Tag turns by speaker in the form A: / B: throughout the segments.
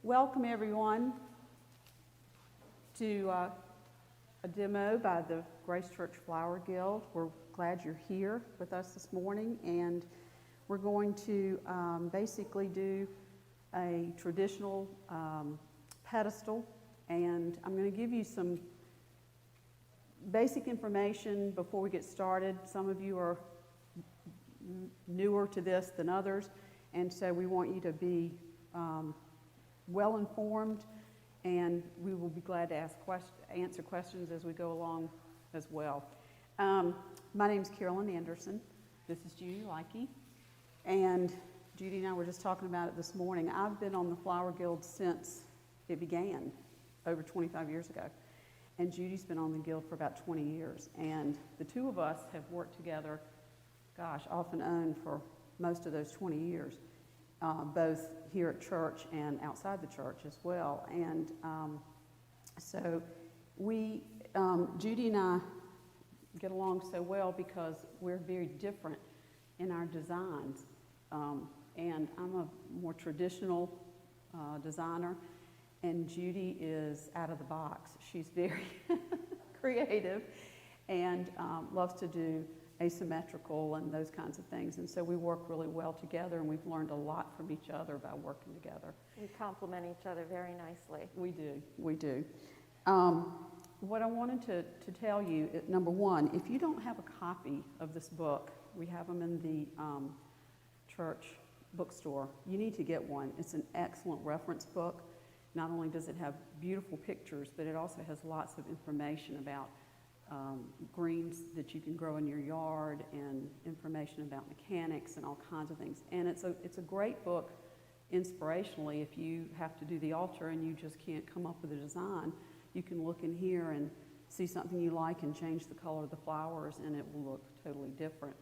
A: Welcome everyone to a demo by the Grace Church Flower Guild. We're glad you're here with us this morning, and we're going to basically do a traditional pedestal, and I'm going to give you some basic information before we get started. Some of you are newer to this than others, and so we want you to be well informed, and we will be glad to answer questions as we go along as well. My name is Carolyn Anderson. This is Judy Lycke, and Judy and I were just talking about it this morning. I've been on the Flower Guild since it began over 25 years ago, and Judy's been on the guild for about 20 years, and the two of us have worked together, gosh, off and on for most of those 20 years. Both here at church and outside the church as well. And so we, Judy and I get along so well because we're very different in our designs. And I'm a more traditional designer, and Judy is out of the box. She's very creative and loves to do asymmetrical and those kinds of things, and so we work really well together, and we've learned a lot from each other by working together.
B: We complement each other very nicely.
A: We do. What I wanted to tell you, number one, if you don't have a copy of this book, we have them in the church bookstore. You need to get one. It's an excellent reference book. Not only does it have beautiful pictures, but it also has lots of information about greens that you can grow in your yard and information about mechanics and all kinds of things. And it's a great book inspirationally. If you have to do the altar and you just can't come up with a design, you can look in here and see something you like and change the color of the flowers, and it will look totally different.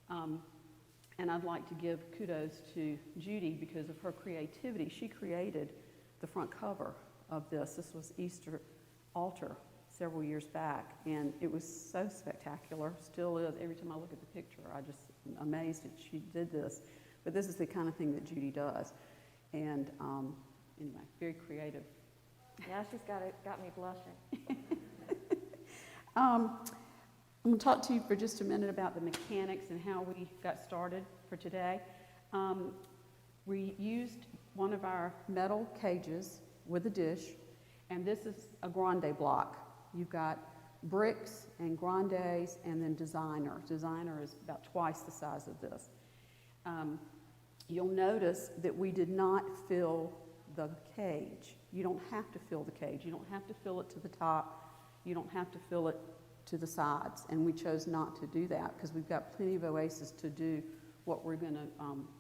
A: And I'd like to give kudos to Judy because of her creativity. She created the front cover of this. This was Easter altar several years back, and it was so spectacular, still is. Every time I look at the picture, I just am amazed that she did this. But this is the kind of thing that Judy does, and anyway, very creative.
B: Yeah, she's got me blushing.
A: I'm going to talk to you for just a minute about the mechanics and how we got started for today. We used one of our metal cages with a dish, and this is a grande block. You've got bricks and grandes and then designer. Designer is about twice the size of this. You'll notice that we did not fill the cage. You don't have to fill the cage. You don't have to fill it to the top. You don't have to fill it to the sides. And we chose not to do that because we've got plenty of oases to do what we're going to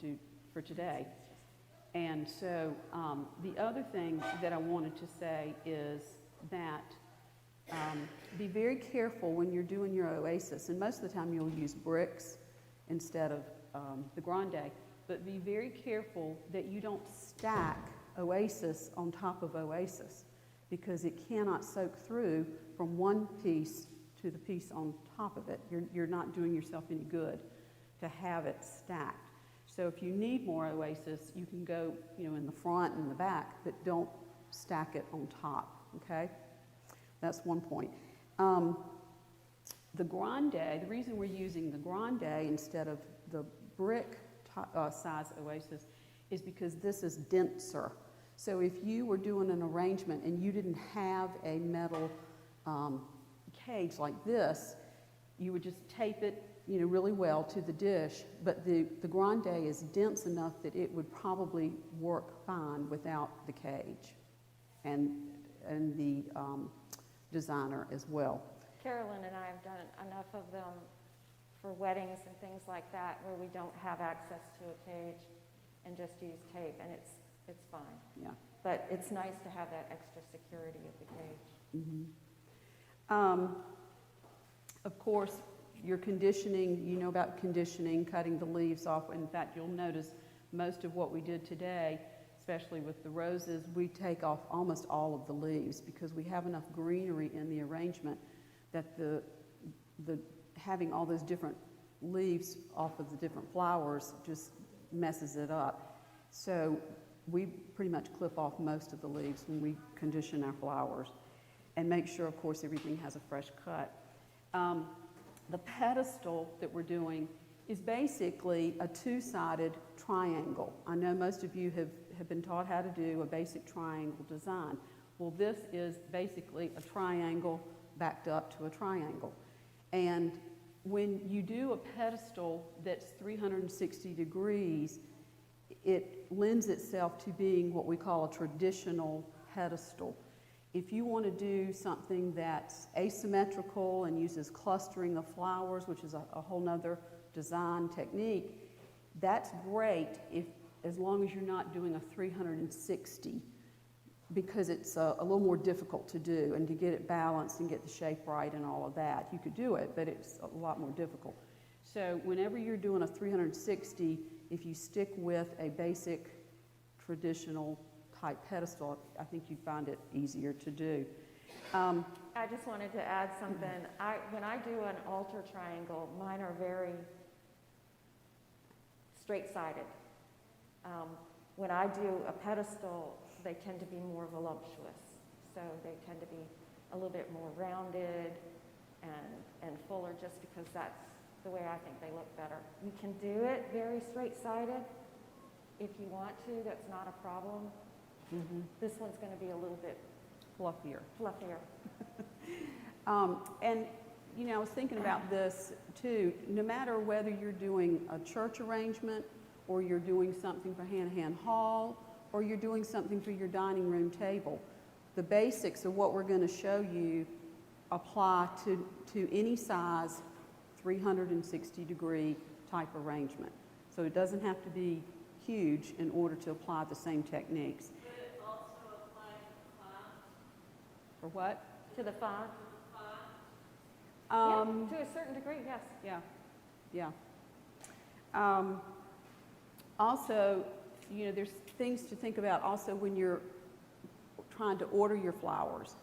A: do for today. And so the other thing that I wanted to say is that be very careful when you're doing your oasis, and most of the time you'll use bricks instead of the grande, but be very careful that you don't stack oasis on top of oasis, because it cannot soak through from one piece to the piece on top of it. You're not doing yourself any good to have it stacked. So if you need more oasis, you can go, in the front and the back, but don't stack it on top, okay? That's one point. The grande, the reason we're using the grande instead of the brick size oasis is because this is denser. So if you were doing an arrangement and you didn't have a metal cage like this, you would just tape it really well to the dish, but the grande is dense enough that it would probably work fine without the cage and the designer as well.
B: Carolyn and I have done enough of them for weddings and things like that where we don't have access to a cage and just use tape, and it's fine.
A: Yeah.
B: But it's nice to have that extra security of the cage.
A: Mm-hmm. Of course, your conditioning, you know about conditioning, cutting the leaves off. In fact, you'll notice most of what we did today, especially with the roses, we take off almost all of the leaves because we have enough greenery in the arrangement that the having all those different leaves off of the different flowers just messes it up. So we pretty much clip off most of the leaves when we condition our flowers and make sure, of course, everything has a fresh cut. The pedestal that we're doing is basically a two-sided triangle. I know most of you have been taught how to do a basic triangle design. Well, this is basically a triangle backed up to a triangle. And when you do a pedestal that's 360 degrees, it lends itself to being what we call a traditional pedestal. If you want to do something that's asymmetrical and uses clustering of flowers, which is a whole nother design technique, that's great as long as you're not doing a 360, because it's a little more difficult to do and to get it balanced and get the shape right and all of that. You could do it, but it's a lot more difficult. So whenever you're doing a 360, if you stick with a basic traditional type pedestal, I think you'd find it easier to do.
B: I just wanted to add something. When I do an altar triangle, mine are very straight-sided. When I do a pedestal, they tend to be more voluptuous. So they tend to be a little bit more rounded and fuller, just because that's the way I think they look better. You can do it very straight-sided if you want to. That's not a problem.
A: Mm-hmm.
B: This one's going to be a little bit
A: Fluffier.
B: And
A: you know, I was thinking about this too. No matter whether you're doing a church arrangement, or you're doing something for Hanahan Hall, or you're doing something for your dining room table, the basics of what we're going to show you apply to any size 360-degree type arrangement. So it doesn't have to be huge in order to apply the same techniques.
C: Would it also apply to fonts?
A: For what?
B: to the font?
A: Um,
B: Yeah, to a certain degree, yes.
A: Yeah. Also, you know, there's things to think about also when you're trying to order your flowers.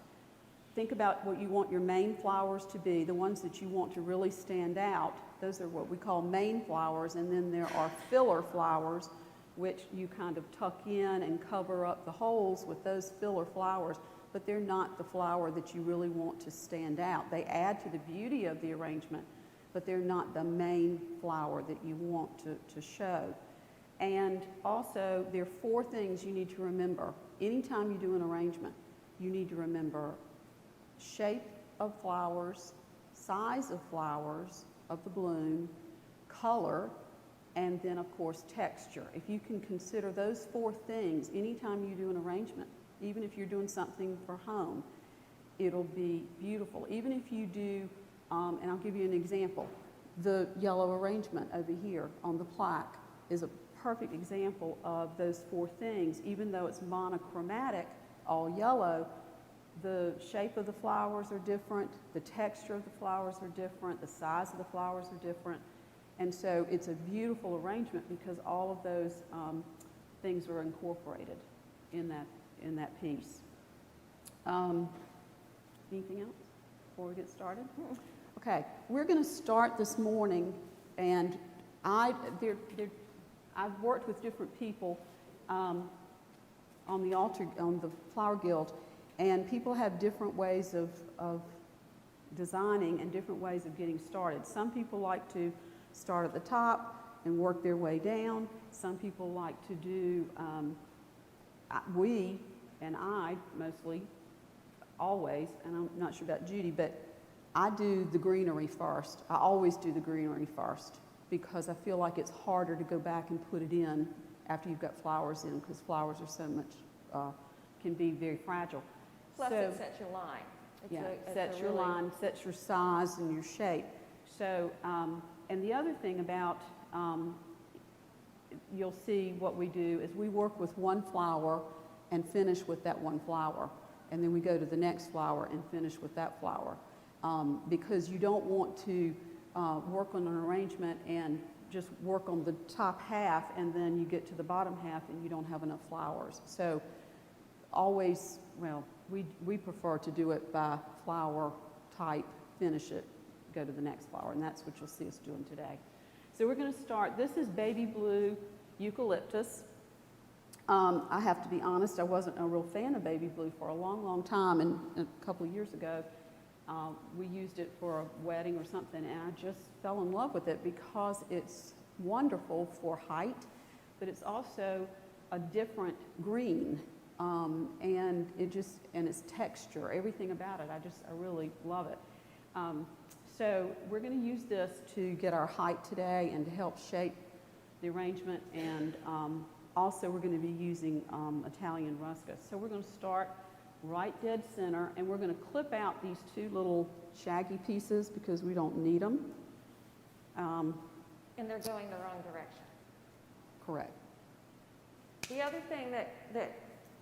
A: Think about what you want your main flowers to be, the ones that you want to really stand out. Those are what we call main flowers, and then there are filler flowers, which you kind of tuck in and cover up the holes with those filler flowers, but they're not the flower that you really want to stand out. They add to the beauty of the arrangement, but they're not the main flower that you want to show. And also, there are 4 things you need to remember. Anytime you do an arrangement, you need to remember shape of flowers, size of flowers, of the bloom, color, and then, of course, texture. If you can consider those 4 things anytime you do an arrangement, even if you're doing something for home, it'll be beautiful. Even if you do, and I'll give you an example, the yellow arrangement over here on the plaque is a perfect example of those 4 things. Even though it's monochromatic, all yellow, the shape of the flowers are different, the texture of the flowers are different, the size of the flowers are different, and so it's a beautiful arrangement because all of those things are incorporated in that piece. Anything else before we get started? Okay, we're going to start this morning, and I've worked with different people on the Flower Guild, and people have different ways of designing and different ways of getting started. Some people like to start at the top and work their way down. Some people like to do, we and I mostly, always, and I'm not sure about Judy, but I do the greenery first. I always do the greenery first because I feel like it's harder to go back and put it in after you've got flowers in, because flowers are so much, can be very fragile.
B: Plus it sets your line.
A: Sets your line, sets your size and your shape. So, and the other thing about, you'll see what we do is we work with one flower and finish with that one flower. And then we go to the next flower and finish with that flower. Because you don't want to work on an arrangement and just work on the top half and then you get to the bottom half and you don't have enough flowers. So always, well, we prefer to do it by flower type, finish it, go to the next flower, and that's what you'll see us doing today. So we're going to start, this is baby blue eucalyptus. I have to be honest, I wasn't a real fan of baby blue for a long, long time, and a couple of years ago, we used it for a wedding or something, and I just fell in love with it because it's wonderful for height, but it's also a different green, and its texture, everything about it, I really love it. So we're going to use this to get our height today and to help shape the arrangement, and also we're going to be using Italian ruscus. So we're going to start right dead center, and we're going to clip out these two little shaggy pieces because we don't need them.
B: And they're going the wrong direction.
A: Correct.
B: The other thing that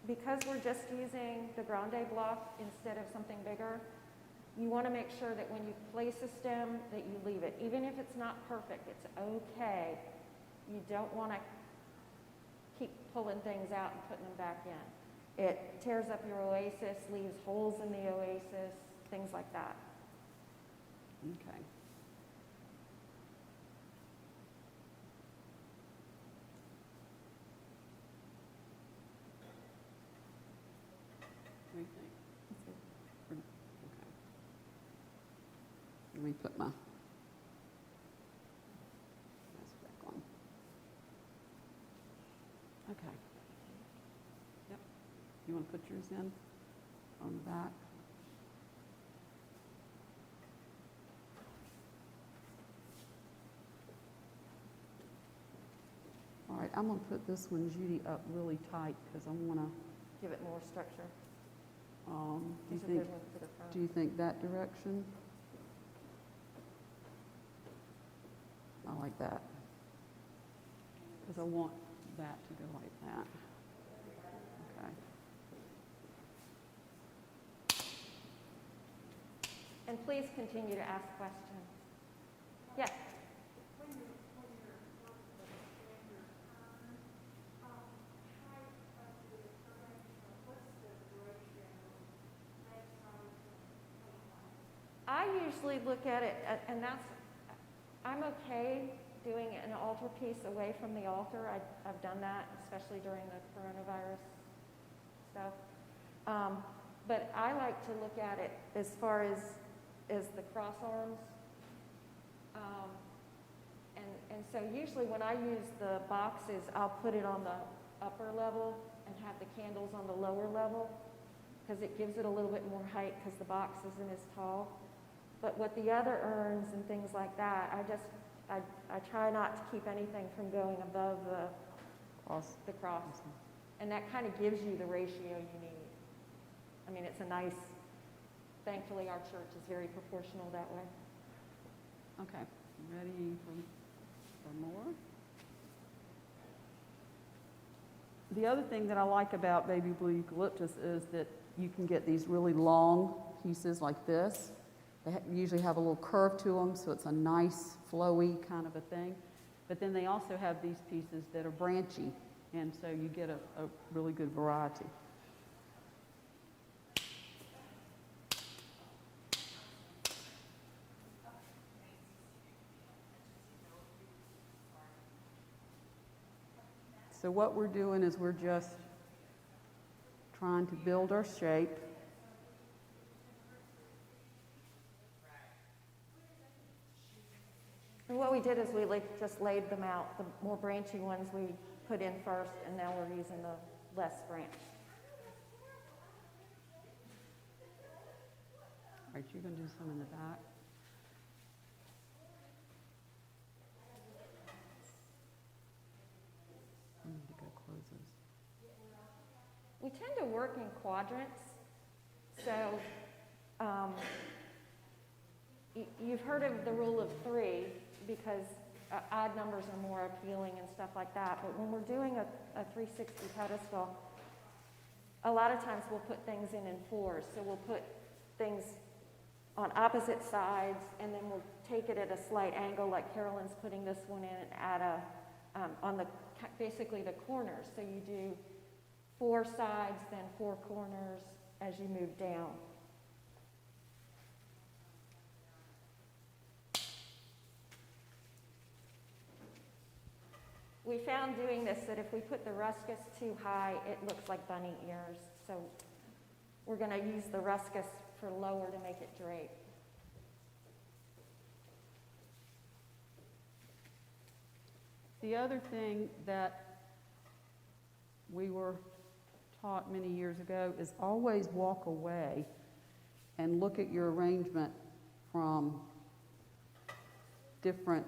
B: because we're just using the grande block instead of something bigger, you want to make sure that when you place a stem that you leave it. Even if it's not perfect, it's okay. You don't want to keep pulling things out and putting them back in. It tears up your oasis, leaves holes in the oasis, things like that.
A: Okay. What do you think? Okay. Let me put my mask back on. Okay. Yep. You want to put yours in on the back? All right, I'm going to put this one, Judy, up really tight because I want to.
B: Give it more structure.
A: Do
B: These are good ones for the front.
A: you think that direction? I like that because I want that to go like that. Okay.
B: And please continue to ask questions. Yes? I usually look at it, and I'm okay doing an altarpiece away from the altar. I've done that, especially during the coronavirus stuff. But I like to look at it as far as the cross arms. And so usually when I use the boxes, I'll put it on the upper level and have the candles on the lower level because it gives it a little bit more height because the box isn't as tall. But with the other urns and things like that, I try not to keep anything from going above the cross. And that kind of gives you the ratio you need. I mean, it's a nice, thankfully our church is very proportional that way.
A: Okay. Ready for more? The other thing that I like about baby blue eucalyptus is that you can get these really long pieces like this. They usually have a little curve to them, so it's a nice, flowy kind of a thing. But then they also have these pieces that are branchy, and so you get a really good variety. So what we're doing is we're just trying to build our shape.
B: And what we did is we just laid them out. The more branchy ones we put in first, and now we're using the less branch.
A: All right, you're going to do some in the back. I need to go close this.
B: We tend to work in quadrants. So you've heard of the rule of 3 because odd numbers are more appealing and stuff like that. But when we're doing a 360 pedestal, a lot of times we'll put things in 4s. So we'll put things on opposite sides, and then we'll take it at a slight angle, like Carolyn's putting this one in at on basically the corners. So you do 4 sides, then 4 corners as you move down. we found doing this that if we put the ruscus too high, it looks like bunny ears. So we're going to use the ruscus for lower to make it drape.
A: The other thing that we were taught many years ago is always walk away and look at your arrangement from different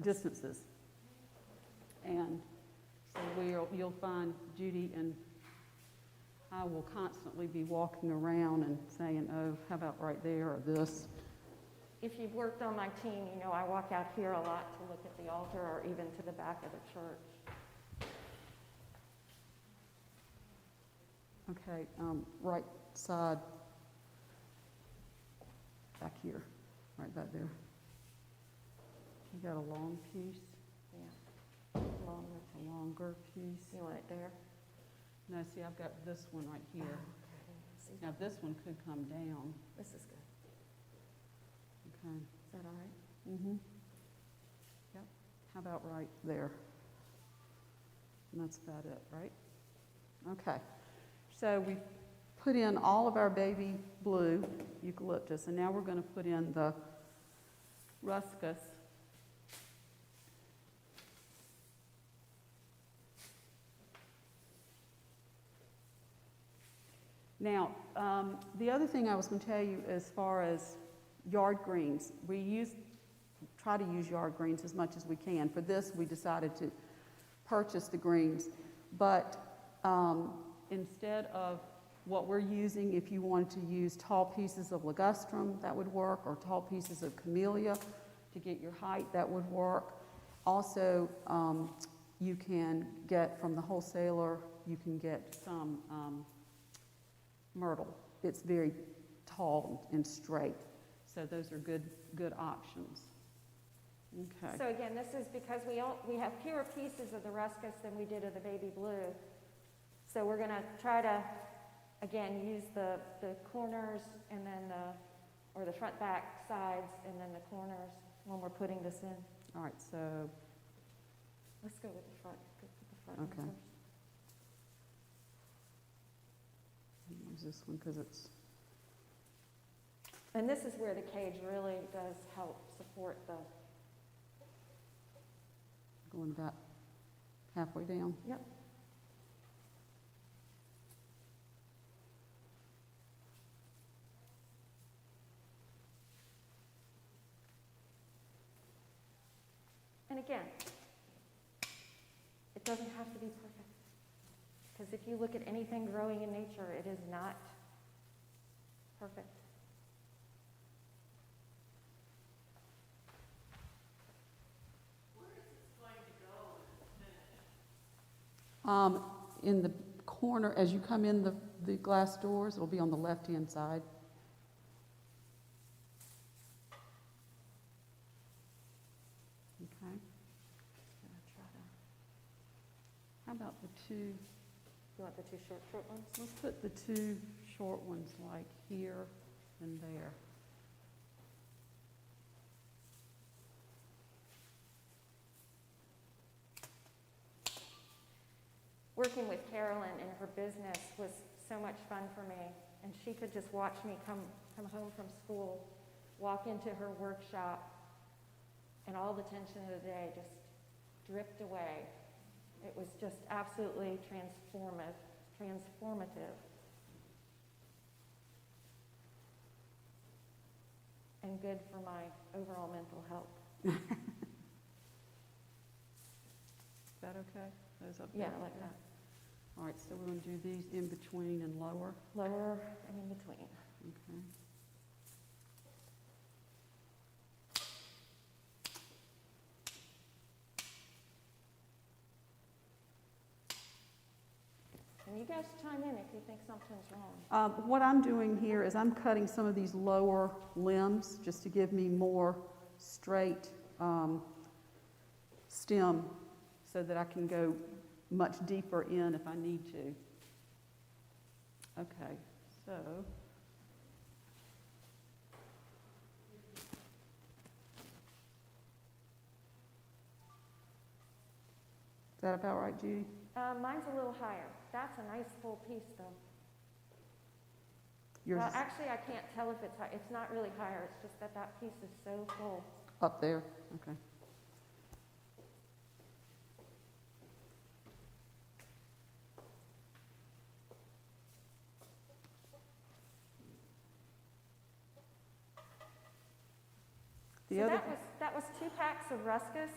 A: distances. And so you'll find Judy and I will constantly be walking around and saying, oh, how about right there or this?
B: If you've worked on my team, you know I walk out here a lot to look at the altar or even to the back of the church.
A: Okay, right side, back here, right back there. You got a long piece,
B: Yeah. Longer.
A: a longer piece.
B: You want it there?
A: No, see, I've got this one right here.
B: Okay.
A: Now, this one could come down.
B: This is good.
A: Okay.
B: Is that all right?
A: Mm-hmm. Yep. How about right there? And that's about it, right? Okay. So we put in all of our baby blue eucalyptus, and now we're going to put in the ruscus. Now, the other thing I was going to tell you as far as yard greens, we try to use yard greens as much as we can. For this, we decided to purchase the greens, but instead of what we're using, if you wanted to use tall pieces of ligustrum, that would work, or tall pieces of camellia to get your height, that would work. Also, you can get from the wholesaler, you can get some myrtle. It's very tall and straight, so those are good options. Okay.
B: So again, this is because we have fewer pieces of the ruscus than we did of the baby blue. So we're going to try to, again, use the corners and then or the front back sides and then the corners when we're putting this in.
A: All right, so
B: Let's go with the front. Go with the front
A: Okay.
B: one first.
A: use this one because it's
B: And this is where the cage really does help support the.
A: going about halfway down.
B: Yep. And again, it doesn't have to be perfect. Because if you look at anything growing in nature, it is not perfect.
C: Where is this going to go when it's finished?
A: In the corner, as you come in the glass doors, it'll be on the left-hand side. Okay. How about the two?
B: You want the two short ones?
A: Let's put the two short ones like here and there.
B: Working with Carolyn in her business was so much fun for me, and she could just watch me come home from school, walk into her workshop, and all the tension of the day just dripped away. It was just absolutely transformative. And good for my overall mental health.
A: Is that okay? Those up
B: Yeah,
A: there?
B: like that.
A: All right, so we're going to do these in between and lower.
B: Lower and in between.
A: Okay.
B: And you guys chime in if you think something's wrong.
A: What I'm doing here is I'm cutting some of these lower limbs just to give me more straight stem so that I can go much deeper in if I need to. Okay, so that about right, Judy?
B: Mine's a little higher. That's a nice full piece, though.
A: Yours
B: Well,
A: is
B: actually, I can't tell if it's high. It's not really higher. It's just that that piece is so full.
A: up there? Okay. The
B: So
A: other,
B: that was 2 packs of ruscus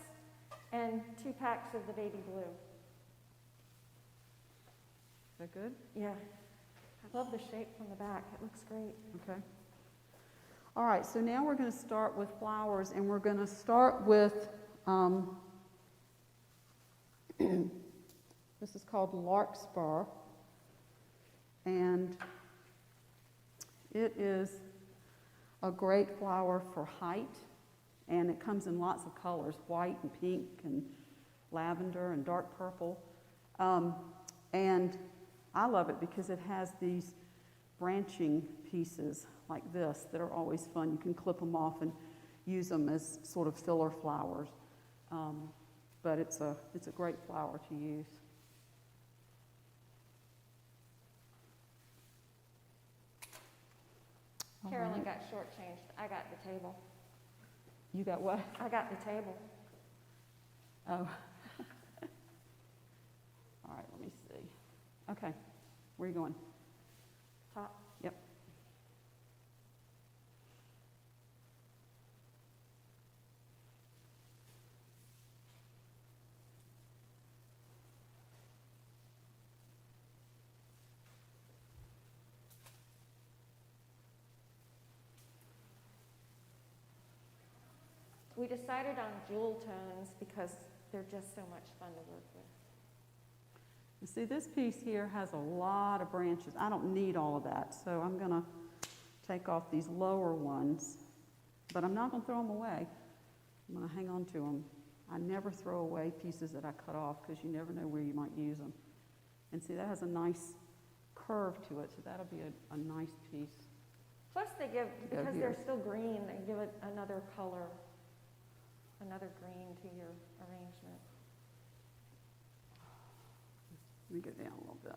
B: and 2 packs of the baby blue.
A: is that good?
B: Yeah. I love the shape from the back. It looks great.
A: Okay. All right, so now we're going to start with flowers, and we're going to start with, this is called Larkspur, and it is a great flower for height, and it comes in lots of colors, white and pink and lavender and dark purple. And I love it because it has these branching pieces like this that are always fun. You can clip them off and use them as sort of filler flowers. But it's a great flower to use. All
B: Carolyn
A: right.
B: got shortchanged. I got the table.
A: You got what?
B: I got the table.
A: Oh. All right, let me see. Okay, where are you going?
B: Top.
A: Yep.
B: We decided on jewel tones because they're just so much fun to work with.
A: You see, this piece here has a lot of branches. I don't need all of that, so I'm going to take off these lower ones, but I'm not going to throw them away. I'm going to hang on to them. I never throw away pieces that I cut off because you never know where you might use them. And see, that has a nice curve to it, so that'll be a nice piece.
B: Plus they give,
A: Go
B: because
A: here.
B: they're still green, they give it another color, another green to your arrangement.
A: Let me go down a little bit.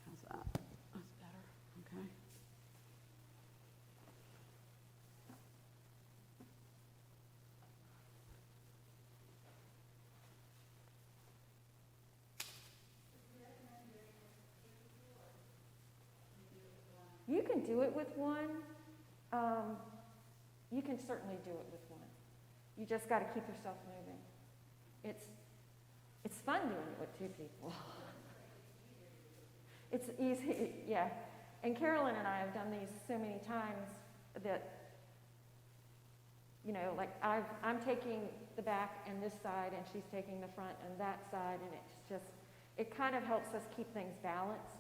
A: How's that? That's better. Okay.
B: You can do it with one. You can certainly do it with one. You just got to keep yourself moving. It's fun doing it with 2 people. It's easy, yeah. And Carolyn and I have done these so many times that, you know, like I'm taking the back and this side, and she's taking the front and that side, and it's just, it kind of helps us keep things balanced.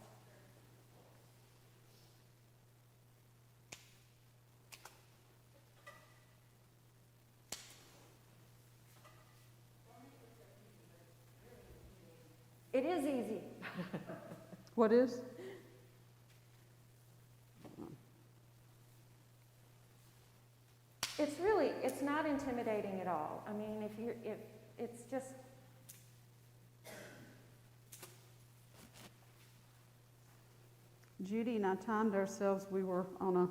B: It is easy.
A: What is?
B: It's not intimidating at all. I mean, it's just,
A: Judy and I timed ourselves. We were on a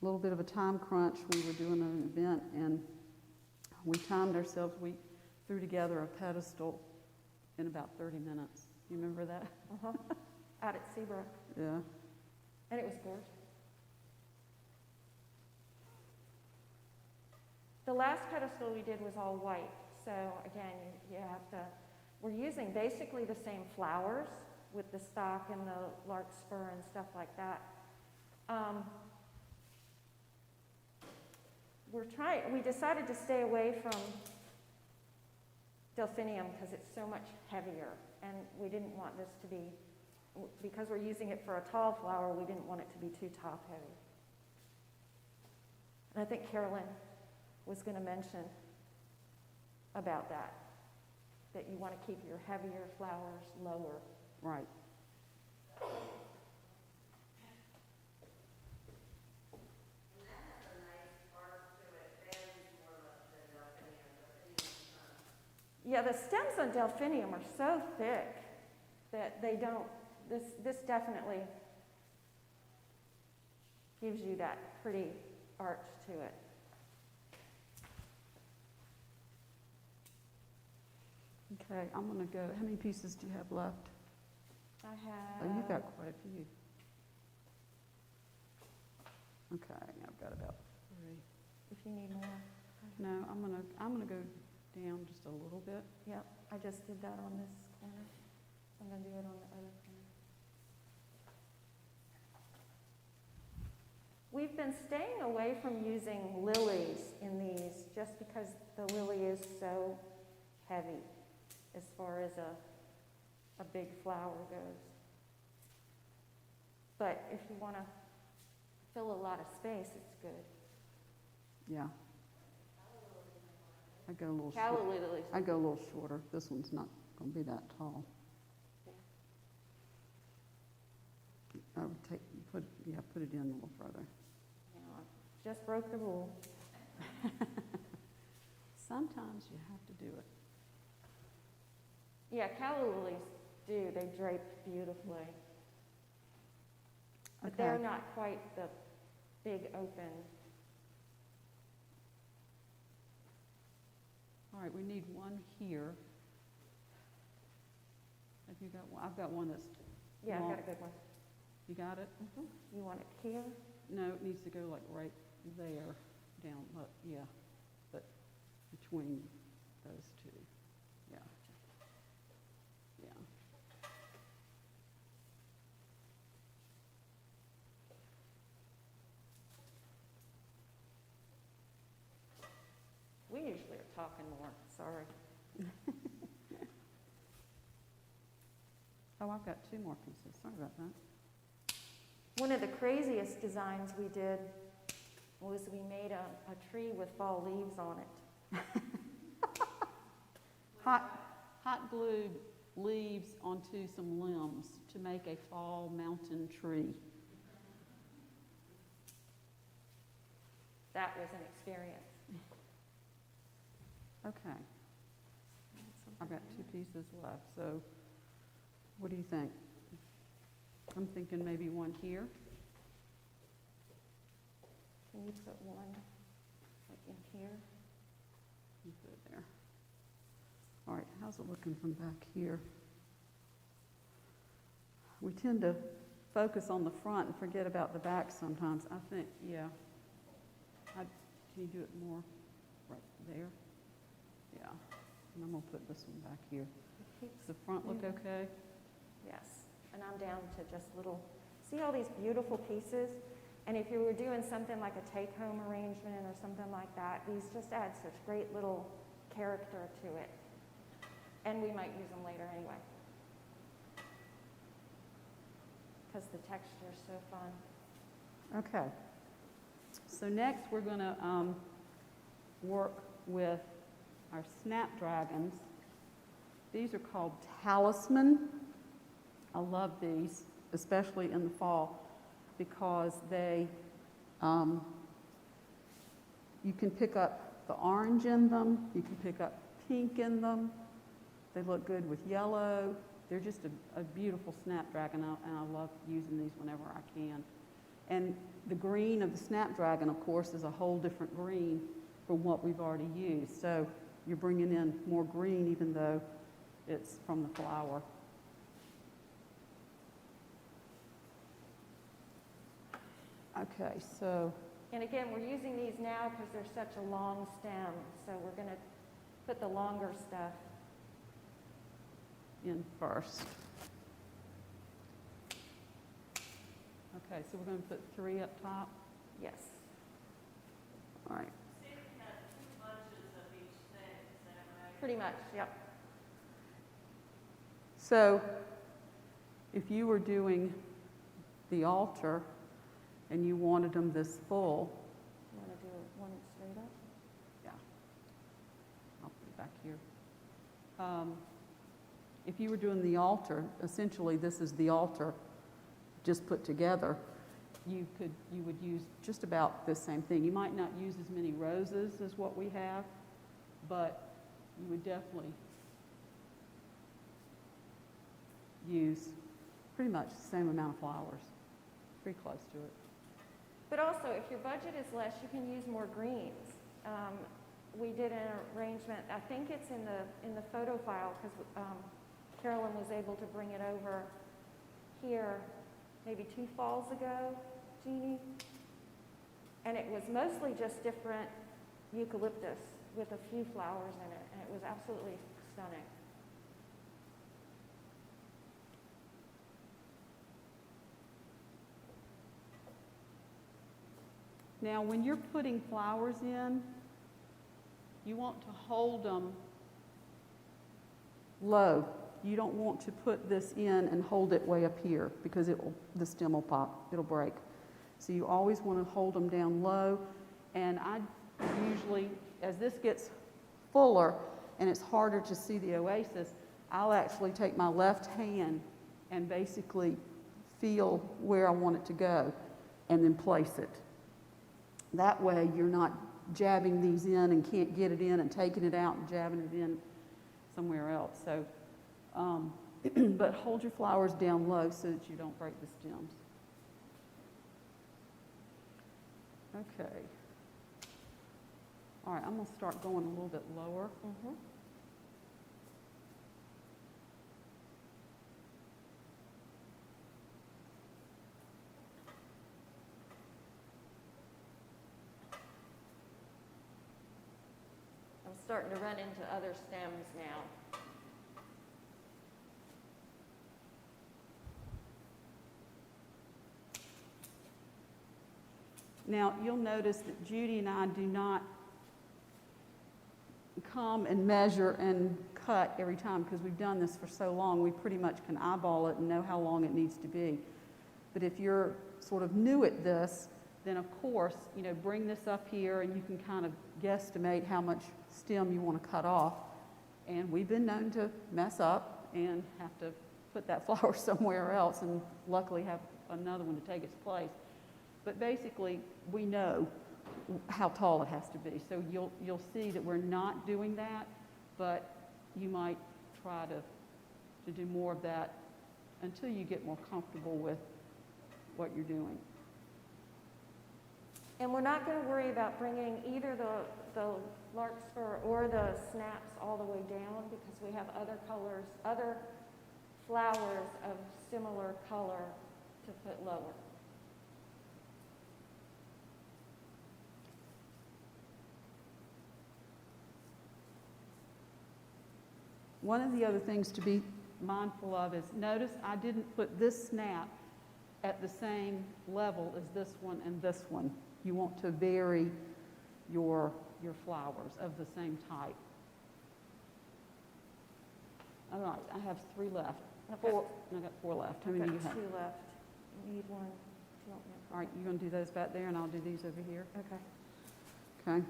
A: little bit of a time crunch. We were doing an event, and we timed ourselves. We threw together a pedestal in about 30 minutes. You remember that?
B: out at Seabrook.
A: Yeah.
B: And it was gorgeous. The last pedestal we did was all white. So again, you have to, we're using basically the same flowers with the stock and the larkspur and stuff like that. We decided to stay away from delphinium because it's so much heavier, and we didn't want this to be, because we're using it for a tall flower, we didn't want it to be too top heavy. And I think Carolyn was going to mention about that you want to keep your heavier flowers lower.
A: Right.
B: Yeah, the stems on delphinium are so thick that they don't, this definitely gives you that pretty arch to it.
A: Okay, I'm gonna go, how many pieces do you have left?
B: I have...
A: Oh, you've got quite a few. Okay, I've got about 3.
B: If you need more.
A: No, I'm gonna go down just a little bit.
B: Yep, I just did that on this corner. I'm going to do it on the other corner. We've been staying away from using lilies in these just because the lily is so heavy as far as a big flower goes. But if you want to fill a lot of space, it's good.
A: Yeah. I go a little
B: Calla
A: short.
B: lilies.
A: I go a little shorter. This one's not going to be that tall. I would put it in a little further.
B: Just broke the rule.
A: Sometimes you have to do it.
B: Yeah, calla lilies do. They drape beautifully. But they're not quite the big open.
A: All right, we need one here. Have you got one? I've got one that's
B: Yeah,
A: long.
B: I've got a good one.
A: You got it?
B: Mm-hmm. You want it here?
A: No, it needs to go like right there, down, yeah, but between those two, yeah. Yeah.
B: We usually are talking more, sorry.
A: Oh, I've got 2 more pieces, sorry about that.
B: One of the craziest designs we did was we made a tree with fall leaves on it.
A: Hot glued leaves onto some limbs to make a fall mountain tree.
B: That was an experience.
A: Okay, I've got 2 pieces left, so what do you think? I'm thinking maybe one here.
B: Can you put one like in here?
A: You put it there. All right, how's it looking from back here? We tend to focus on the front and forget about the back sometimes. I think, yeah. Can you do it more right there? Yeah. And I'm going to put this one back here. Does the front look okay?
B: Yes. And I'm down to just little, see all these beautiful pieces? And if you were doing something like a take-home arrangement or something like that, these just add such great little character to it. And we might use them later anyway. Because the texture is so fun.
A: Okay. So next we're going to work with our snapdragons. These are called Talisman. I love these, especially in the fall, because they, you can pick up the orange in them, you can pick up pink in them. They look good with yellow. They're just a beautiful snapdragon, and I love using these whenever I can. And the green of the snapdragon, of course, is a whole different green from what we've already used. So you're bringing in more green even though it's from the flower. Okay, so.
B: And again, we're using these now because they're such a long stem. So we're going to put the longer stuff
A: in first. Okay, so we're going to put 3 up top.
B: Yes.
A: All right.
C: So you have 2 bunches of each thing, is that right?
B: Pretty much, yep.
A: So if you were doing the altar and you wanted them this full.
B: You want to do one straight up?
A: Yeah. I'll put it back here. If you were doing the altar, essentially this is the altar just put together. You would use just about the same thing. You might not use as many roses as what we have, but you would definitely use pretty much the same amount of flowers, pretty close to it.
B: But also, if your budget is less, you can use more greens. We did an arrangement, I think it's in the photo file, because Carolyn was able to bring it over here maybe 2 falls ago, Jeannie. And it was mostly just different eucalyptus with a few flowers in it, and it was absolutely stunning.
A: Now, when you're putting flowers in, you want to hold them low. You don't want to put this in and hold it way up here because the stem will pop, it'll break. So you always want to hold them down low. And I usually, as this gets fuller and it's harder to see the oasis, I'll actually take my left hand and basically feel where I want it to go and then place it. That way you're not jabbing these in and can't get it in and taking it out and jabbing it in somewhere else. So, but hold your flowers down low so that you don't break the stems. Okay. All right, I'm going to start going a little bit lower.
B: Mm-hmm. I'm starting to run into other stems now.
A: Now, you'll notice that Judy and I do not come and measure and cut every time because we've done this for so long. We pretty much can eyeball it and know how long it needs to be. But if you're sort of new at this, then of course, you know, bring this up here and you can kind of guesstimate how much stem you want to cut off. And we've been known to mess up and have to put that flower somewhere else and luckily have another one to take its place. But basically, we know how tall it has to be. So you'll see that we're not doing that, but you might try to do more of that until you get more comfortable with what you're doing.
B: And we're not going to worry about bringing either the larkspur or the snaps all the way down because we have other colors, other flowers of similar color to put lower.
A: One of the other things to be mindful of is, notice I didn't put this snap at the same level as this one and this one. You want to vary your flowers of the same type. All right, I have 3 left.
B: Four.
A: I got 4 left. How
B: I've
A: many do
B: got
A: you have?
B: 2 left. You need 1. Do you want me to-
A: All right, you're going to do those back there and I'll do these over here.
B: Okay.
A: Okay.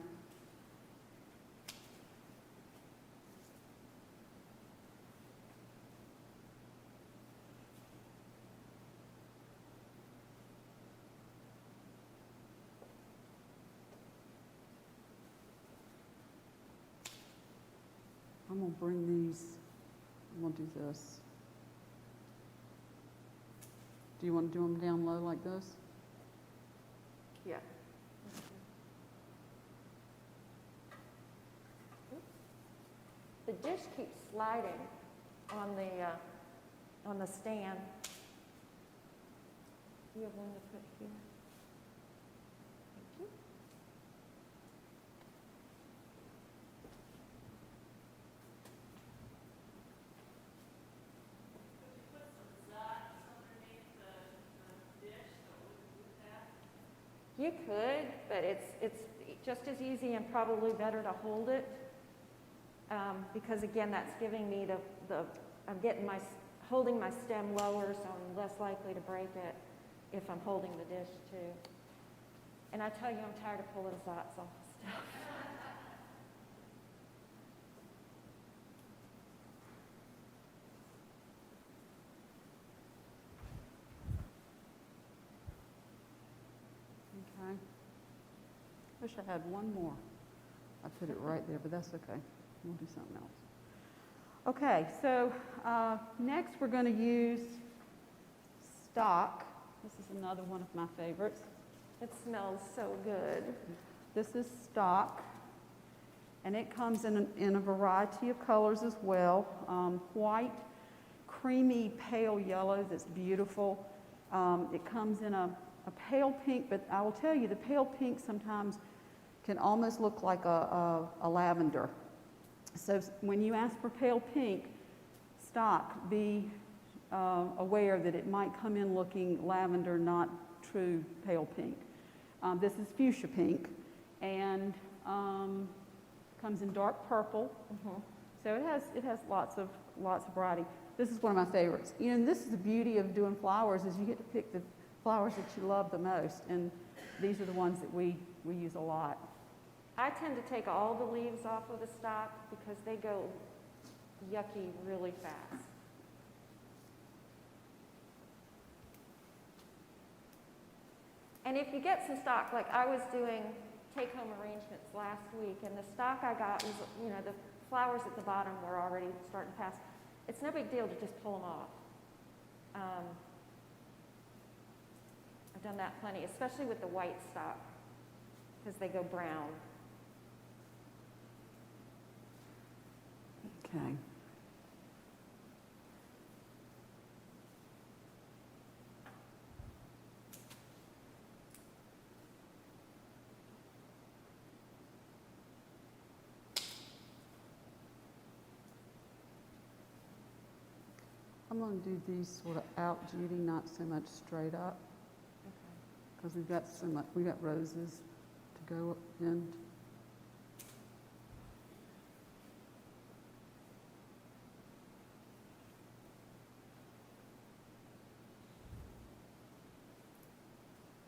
A: I'm going to bring these, I'm going to do this. Do you want to do them down low like this?
B: Yeah. The dish keeps sliding on the stand. You have one to put here. Thank you.
C: Put some dots underneath the dish so it wouldn't do that.
B: You could, but it's just as easy and probably better to hold it. Because again, that's giving me I'm holding my stem lower, so I'm less likely to break it if I'm holding the dish too. And I tell you, I'm tired of pulling dots off the stuff.
A: Okay. Wish I had one more. I put it right there, but that's okay. We'll do something else. Okay, so next we're going to use stock. This is another one of my favorites.
B: It smells so good.
A: This is stock, and it comes in a variety of colors as well. White, creamy, pale yellow that's beautiful. It comes in a pale pink, but I will tell you, the pale pink sometimes can almost look like a lavender. So when you ask for pale pink stock, be aware that it might come in looking lavender, not true pale pink. This is Fuchsia Pink, and comes in dark purple. So it has lots of variety. This is one of my favorites. You know, this is the beauty of doing flowers, is you get to pick the flowers that you love the most, and these are the ones that we use a lot.
B: I tend to take all the leaves off of the stock because they go yucky really fast. And if you get some stock, like I was doing take-home arrangements last week, and the stock I got was, you know, the flowers at the bottom were already starting to pass. It's no big deal to just pull them off. I've done that plenty, especially with the white stock, because they go brown.
A: Okay. I'm going to do these sort of out, Judy, not so much straight up, because we've got roses to go in.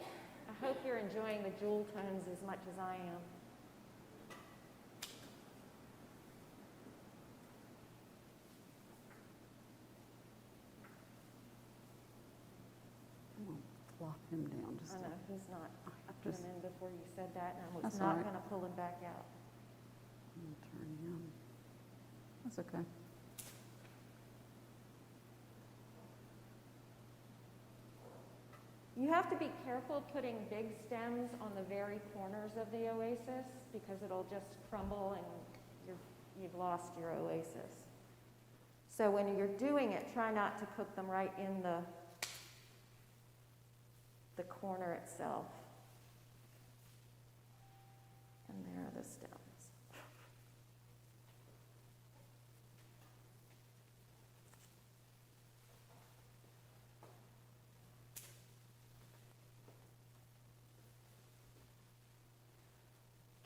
B: I hope you're enjoying the jewel tones as much as I am.
A: I'm going to flop him down just
B: I
A: a
B: know, he's not. I put
A: Just-
B: him in before you said that, and I was
A: That's
B: not
A: all right.
B: going to pull him back out.
A: turn him. That's okay.
B: You have to be careful putting big stems on the very corners of the oasis because it'll just crumble and you've lost your oasis. So when you're doing it, try not to put them right in the corner itself. And there are the stems.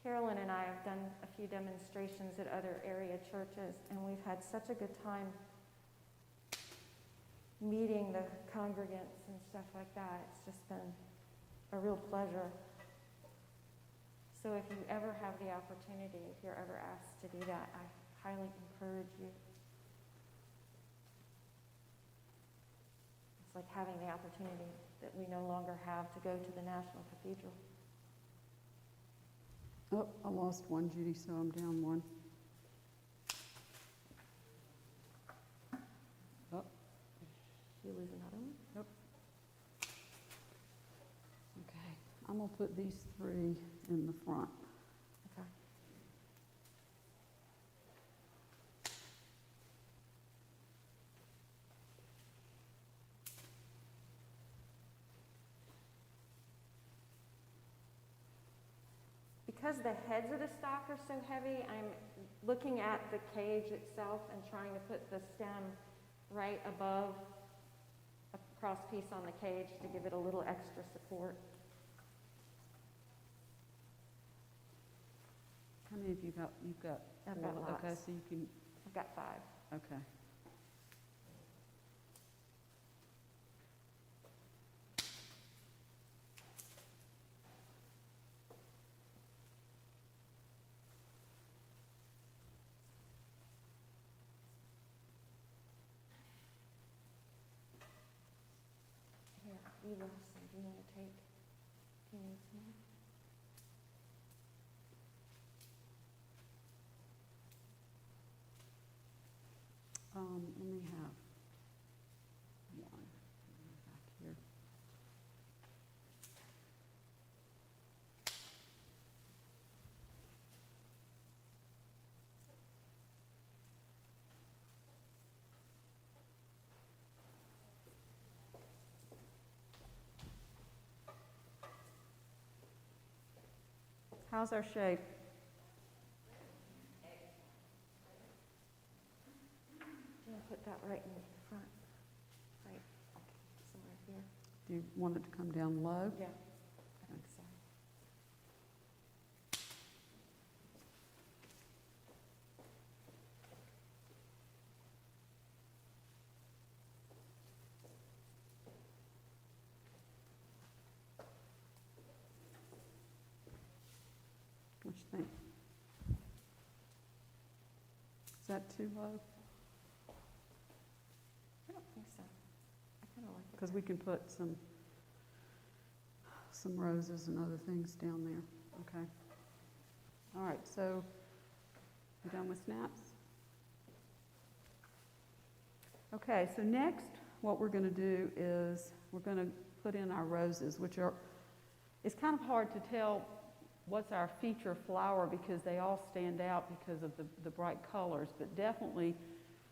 B: Carolyn and I have done a few demonstrations at other area churches, and we've had such a good time meeting the congregants and stuff like that. It's just been a real pleasure. So if you ever have the opportunity, if you're ever asked to do that, I highly encourage you. It's like having the opportunity that we no longer have to go to the National Cathedral.
A: Oh, I lost one, Judy, so I'm down one. Oh,
B: You lose another one?
A: nope. Okay, I'm going to put these three in the front.
B: Okay. Because the heads of the stock are so heavy, I'm looking at the cage itself and trying to put the stem right above a cross piece on the cage to give it a little extra support.
A: How many of you got? You've got
B: I've got
A: four.
B: lots.
A: Okay, so you can.
B: I've got 5.
A: Okay.
B: Here, you lost some. Do you want to take? Do you need some more?
A: How's our shape?
B: I'm gonna put that right in front, right somewhere here.
A: Do you want it to come down low?
B: Yeah, I think so.
A: What you think? Is that too low?
B: I don't think so. I kind of like it.
A: Because we can put some roses and other things down there. Okay. All right, so you done with snaps? Okay, so next what we're going to do is we're going to put in our roses, which are, it's kind of hard to tell what's our feature flower because they all stand out because of the bright colors, but definitely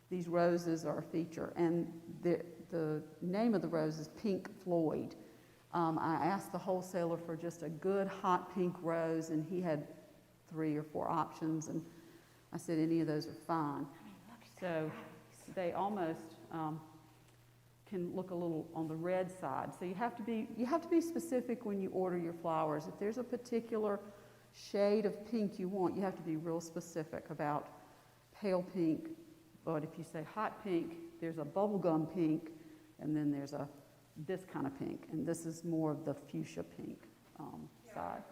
A: these roses are a feature. And the name of the rose is Pink Floyd. I asked the wholesaler for just a good hot pink rose, and he had 3 or 4 options, and I said any of those are fine. So they almost can look a little on the red side. So you have to be specific when you order your flowers. If there's a particular shade of pink you want, you have to be real specific about pale pink. But if you say hot pink, there's a bubblegum pink, and then there's this kind of pink, and this is more of the fuchsia pink side.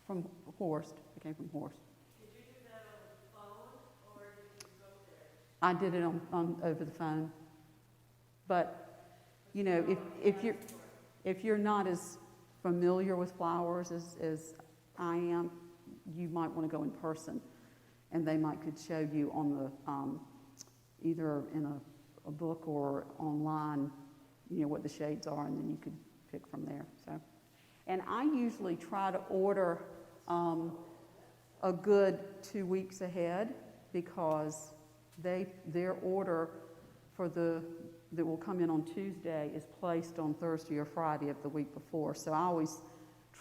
A: From Horst. It came from Horst.
C: Did you do that on the phone, or did you go there?
A: I did it on over the phone. But you know, if you're not as familiar with flowers as I am, you might want to go in person, and they could show you on the either in a book or online, you know, what the shades are, and then you could pick from there. So, and I usually try to order a good 2 weeks ahead because their order for that will come in on Tuesday is placed on Thursday or Friday of the week before. So I always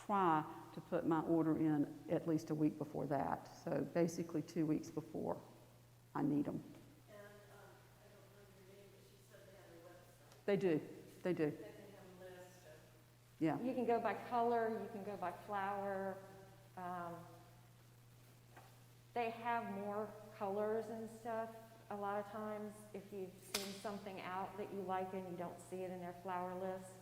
A: try to put my order in at least a week before that. So basically 2 weeks before I need them.
C: And I don't know your name, but she said they have a website.
A: They do.
C: They have a list of.
A: Yeah.
B: You can go by color, you can go by flower. They have more colors and stuff a lot of times if you've seen something out that you like and you don't see it in their flower list.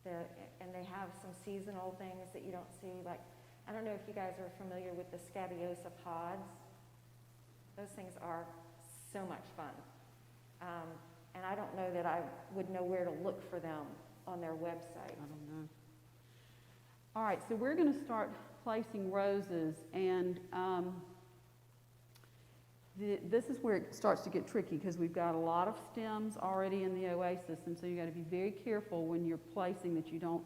B: And they have some seasonal things that you don't see, like, I don't know if you guys are familiar with the scabiosa pods. Those things are so much fun. And I don't know that I would know where to look for them on their website.
A: I don't know. All right, so we're going to start placing roses, and this is where it starts to get tricky because we've got a lot of stems already in the oasis, and so you got to be very careful when you're placing that you don't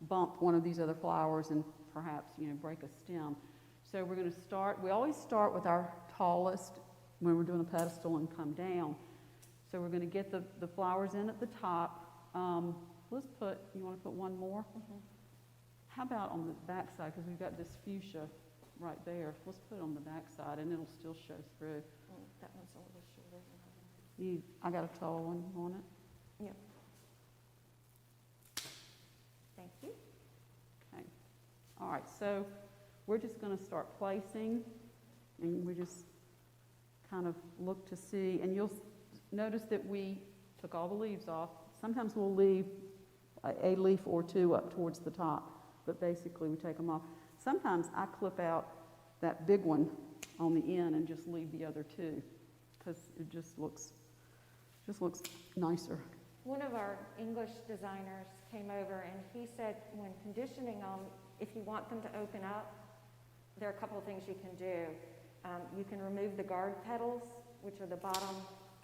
A: bump one of these other flowers and perhaps, you know, break a stem. So we're going to start. We always start with our tallest when we're doing a pedestal and come down. So we're going to get the flowers in at the top. Let's put. You want to put one more?
B: Mm-hmm.
A: How about on the back side, because we've got this fuchsia right there. Let's put it on the back side, and it'll still show through.
B: That one's a little shorter.
A: I got a tall one on it.
B: Yep. Thank you.
A: Okay. All right, so we're just going to start placing, and we just kind of look to see, and you'll notice that we took all the leaves off. Sometimes we'll leave a leaf or two up towards the top, but basically we take them off. Sometimes I clip out that big one on the end and just leave the other two because it just looks nicer.
B: One of our English designers came over and he said when conditioning them, if you want them to open up, there are a couple of things you can do. You can remove the guard petals, which are the bottom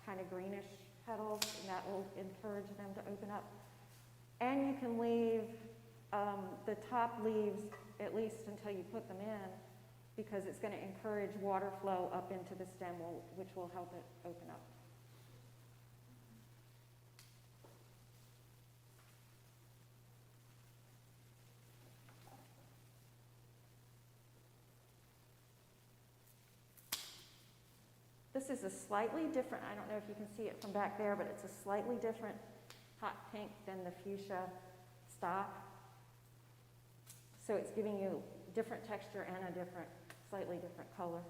B: kind of greenish petals, and that will encourage them to open up. And you can leave the top leaves at least until you put them in, because it's going to encourage water flow up into the stem, which will help it open up. This is a slightly different, I don't know if you can see it from back there, but it's a slightly different hot pink than the fuchsia stock. So it's giving you different texture and a different, slightly different color.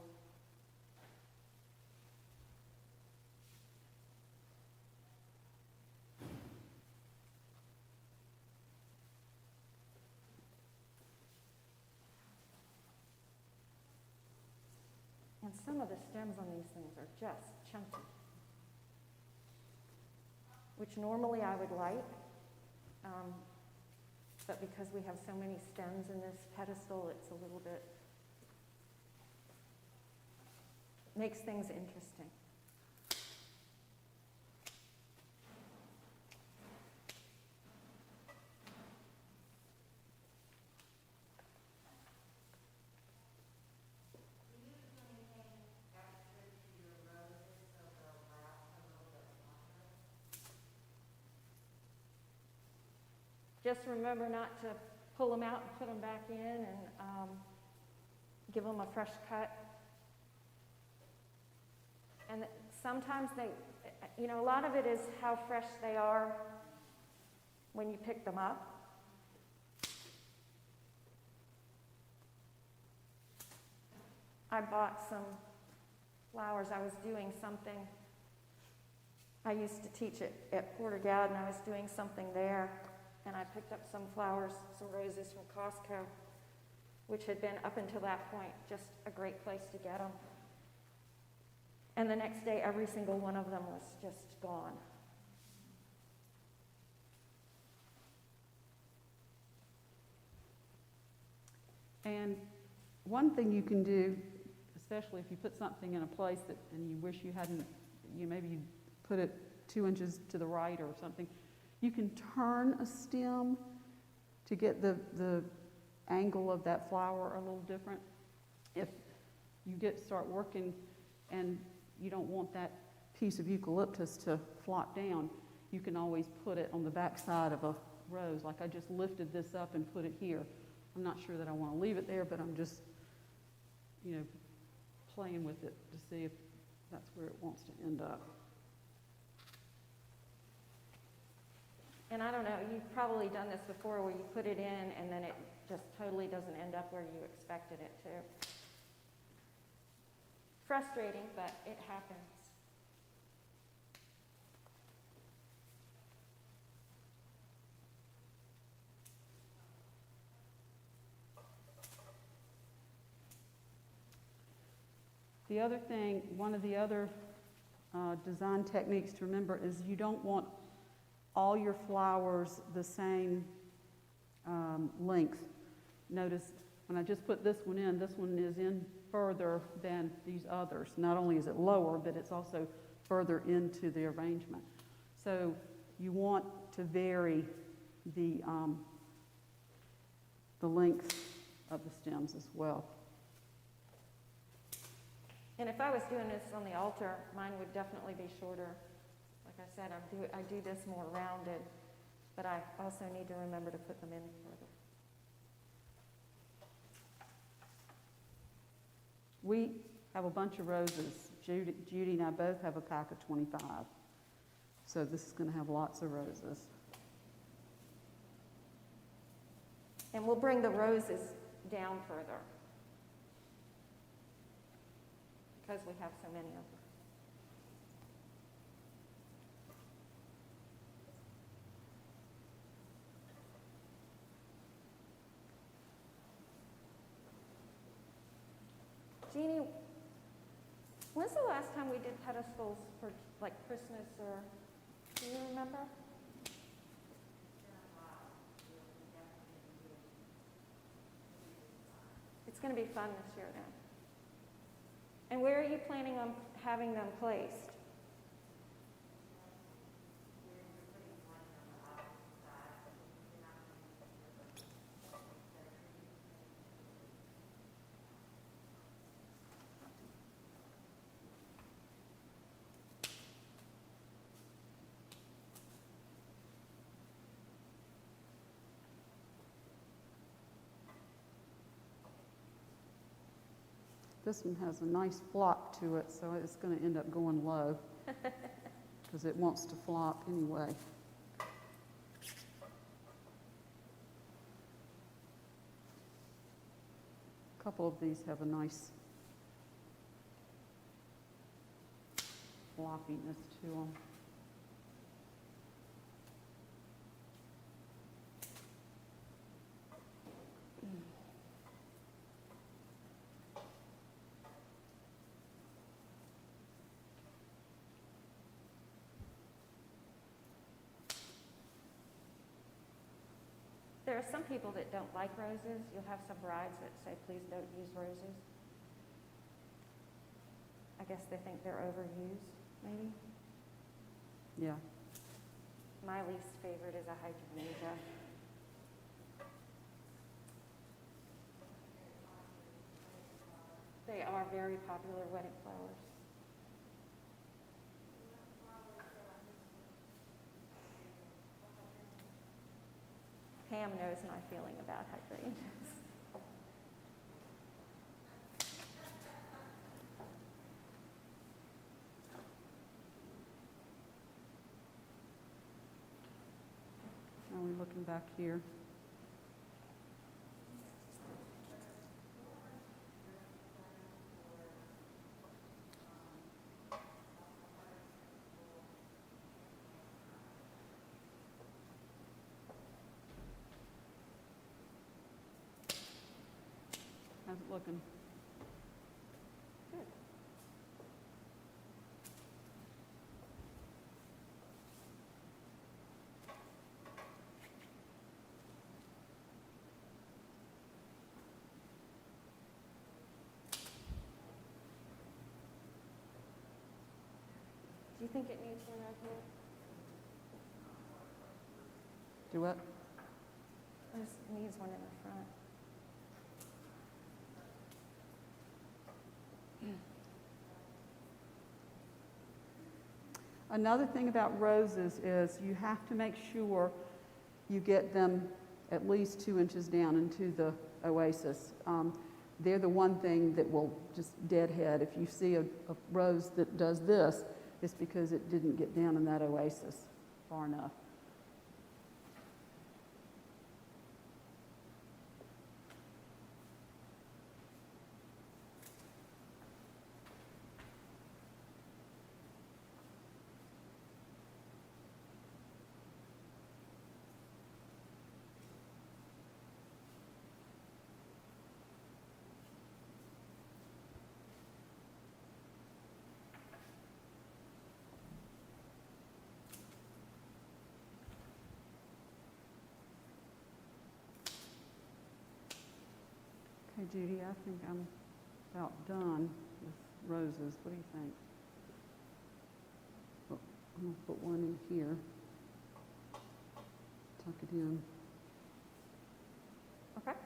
B: And some of the stems on these things are just chunky, which normally I would like, but because we have so many stems in this pedestal, it's a little bit, makes things interesting. Just remember not to pull them out and put them back in, and give them a fresh cut. And sometimes they, you know, a lot of it is how fresh they are when you pick them up. I bought some flowers. I was doing something. I used to teach at Porter Gad, and I was doing something there. And I picked up some flowers, some roses from Costco, which had been, up until that point, just a great place to get them. And the next day, every single one of them was just gone.
A: And one thing you can do, especially if you put something in a place that, and you wish you hadn't, maybe you put it 2 inches to the right or something, you can turn a stem to get the angle of that flower a little different. If you start working and you don't want that piece of eucalyptus to flop down, you can always put it on the back side of a rose. Like I just lifted this up and put it here. I'm not sure that I want to leave it there, but I'm just, playing with it to see if that's where it wants to end up.
B: And I don't know, you've probably done this before where you put it in and then it just totally doesn't end up where you expected it to. Frustrating, but it happens.
A: The other thing, one of the other design techniques to remember is you don't want all your flowers the same length. Notice when I just put this one is in further than these others. Not only is it lower, but it's also further into the arrangement. So you want to vary the length of the stems as well.
B: And if I was doing this on the altar, mine would definitely be shorter. Like I said, I do this more rounded, but I also need to remember to put them in further.
A: We have a bunch of roses. Judy and I both have a pack of 25. So this is going to have lots of roses.
B: And we'll bring the roses down further because we have so many of them. Jeannie, when's the last time we did pedestals for like Christmas or, do you remember? It's going to be fun this year then. And where are you planning on having them placed?
A: This one has a nice flop to it, so it's going to end up going low because it wants to flop anyway. A couple of these have a nice floppiness to them.
B: There are some people that don't like roses. You'll have some brides that say, please don't use roses. I guess they think they're overused, maybe.
A: Yeah.
B: My least favorite is a hydrangea. They are very popular wedding flowers. Pam knows my feeling about hydrangeas.
A: Are we looking back here? How's it looking?
B: Good. Do you think it needs one right here?
A: Do what?
B: It needs one in the front.
A: Another thing about roses is you have to make sure you get them at least 2 inches down into the oasis. They're the one thing that will just deadhead. If you see a rose that does this, it's because it didn't get down in that oasis far enough. Okay, Judy, I think I'm about done with roses. What do you think? Oh, I'm going to put one in here. Tuck it in.
B: Okay.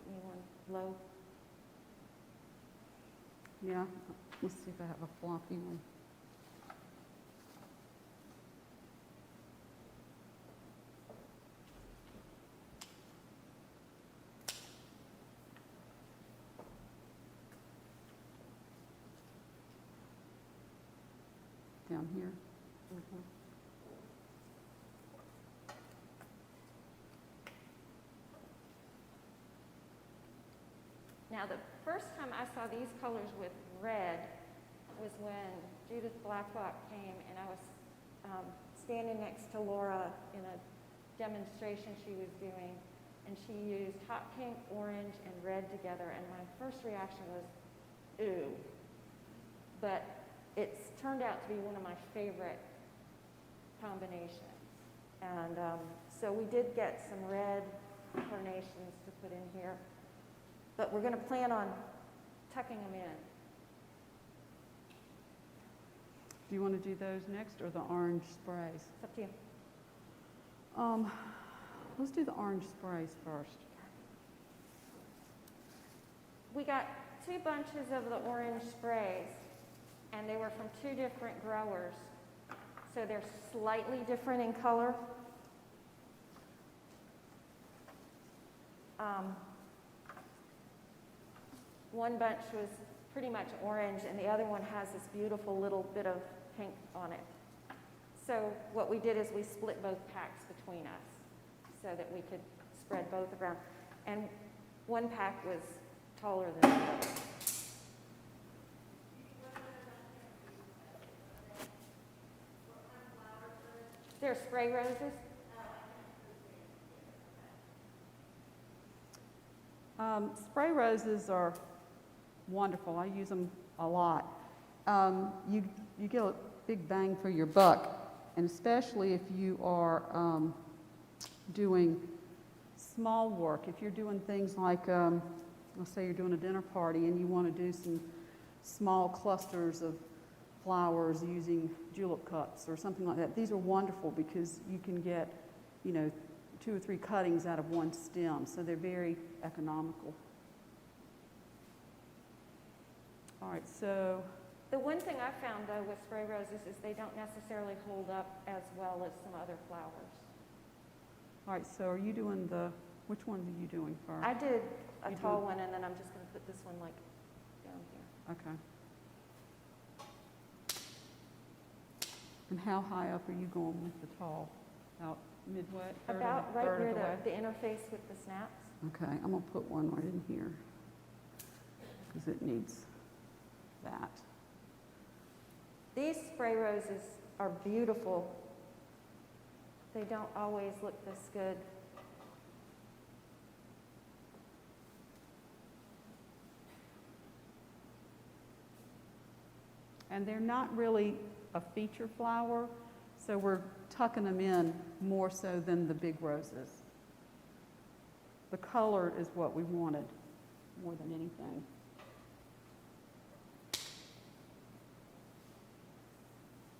B: Give me one low.
A: Yeah, let's see if I have a floppy one. Down here.
B: Mm-hmm. Now, the first time I saw these colors with red was when Judith Blacklock came, and I was standing next to Laura in a demonstration she was doing, and she used hot pink, orange, and red together, and my first reaction was, ooh. But it's turned out to be one of my favorite combinations. And so we did get some red carnations to put in here. But we're going to plan on tucking them in.
A: Do you want to do those next or the orange sprays?
B: It's up to you.
A: Let's do the orange sprays first.
B: We got 2 bunches of the orange sprays, and they were from 2 different growers. So they're slightly different in color. One bunch was pretty much orange, and the other one has this beautiful little bit of pink on it. So what we did is we split both packs between us so that we could spread both around. And one pack was taller than the other. They're spray roses.
A: Spray roses are wonderful. I use them a lot. You get a big bang for your buck, and especially if you are doing small work. If you're doing things like, let's say you're doing a dinner party and you want to do some small clusters of flowers using julep cups or something like that. These are wonderful because you can get, 2 or 3 cuttings out of one stem, so they're very economical. All right, so
B: The one thing I found, though, with spray roses is they don't necessarily hold up as well as some other flowers.
A: all right, so are you doing which one are you doing first?
B: I did a
A: You
B: tall
A: did-
B: one, and then I'm just going to put this one like down here.
A: Okay. And how high up are you going with the tall? About midway?
B: About right
A: third
B: near
A: of the way?
B: the interface with the snaps.
A: Okay, I'm gonna put one right in here because it needs that.
B: These spray roses are beautiful. They don't always look this good.
A: And they're not really a feature flower, so we're tucking them in more so than the big roses. The color is what we wanted more than anything.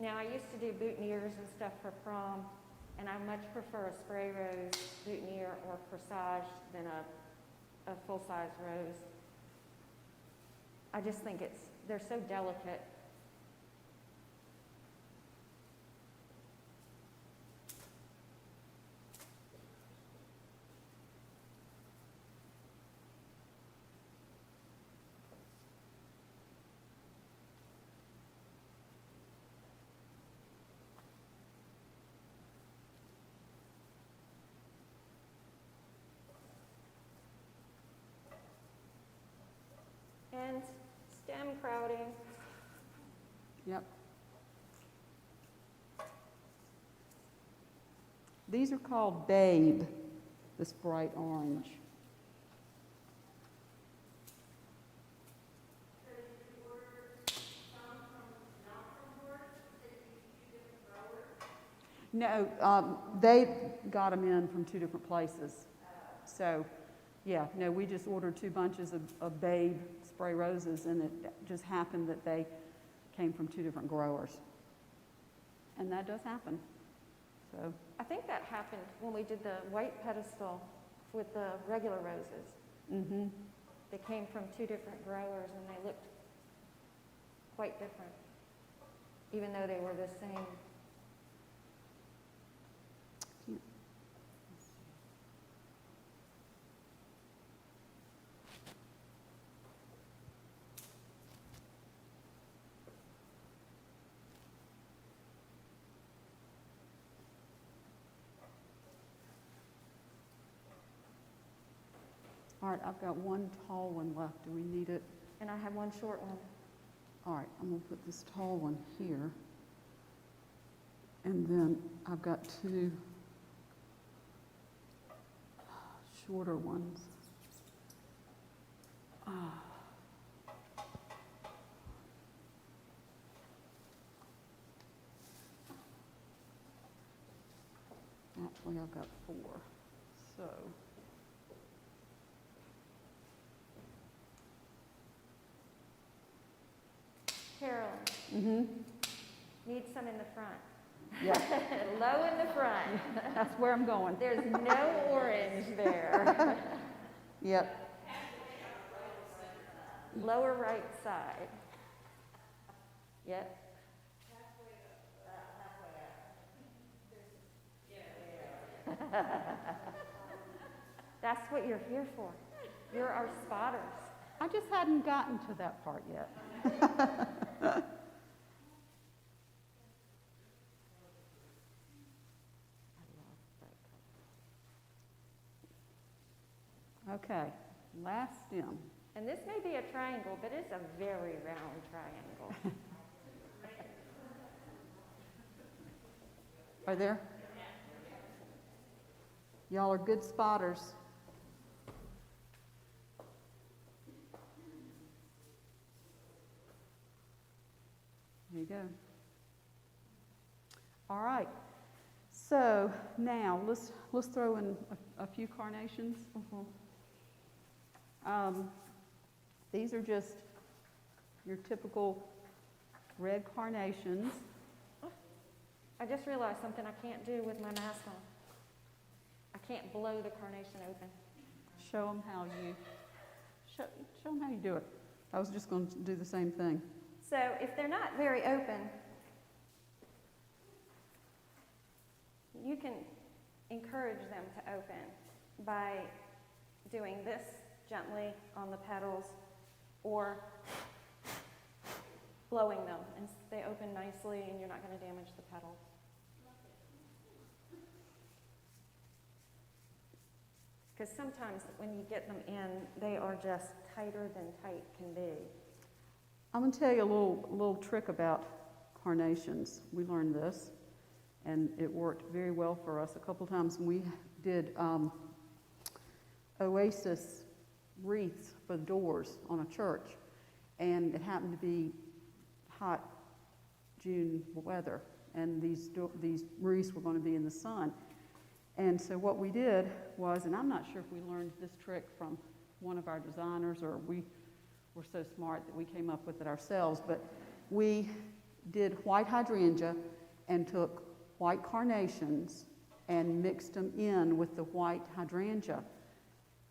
B: Now, I used to do boutonnieres and stuff for prom, and I much prefer a spray rose boutonniere or corsage than a full-size rose. I just think they're so delicate. And stem crowding.
A: Yep. These are called Babe, this bright orange. No, they got them in from 2 different places. So, yeah, no, we just ordered 2 bunches of Babe spray roses, and it just happened that they came from 2 different growers. And that does happen. So,
B: I think that happened when we did the white pedestal with the regular roses. They came from 2 different growers, and they looked quite different, even though they were the same.
A: all right, I've got one tall one left. Do we need it?
B: And I have one short one.
A: All right, I'm going to put this tall one here. And then I've got 2 shorter ones. Actually, I've got 4. So,
B: Carolyn, need some in the front.
A: yeah,
B: Low in the front.
A: that's where I'm going.
B: There's no orange there.
A: Yep.
B: Lower right side. Yep. That's what you're here for. You're our spotters.
A: I just hadn't gotten to that part yet. Okay, last stem.
B: And this may be a triangle, but it's a very round triangle.
A: Are there? Y'all are good spotters. There you go. All right. So now let's throw in a few carnations. These are just your typical red carnations.
B: I just realized something I can't do with my mask on. I can't blow the carnation open.
A: Show them how you do it. I was just going to do the same thing.
B: So if they're not very open, you can encourage them to open by doing this gently on the petals or blowing them, and they open nicely and you're not going to damage the petals. Because sometimes when you get them in, they are just tighter than tight can be.
A: I'm going to tell you a little trick about carnations. We learned this, and it worked very well for us. A couple times we did oasis wreaths for the doors on a church, and it happened to be hot June weather, and these wreaths were going to be in the sun. And so what we did was, and I'm not sure if we learned this trick from one of our designers or we were so smart that we came up with it ourselves, but we did white hydrangea and took white carnations and mixed them in with the white hydrangea.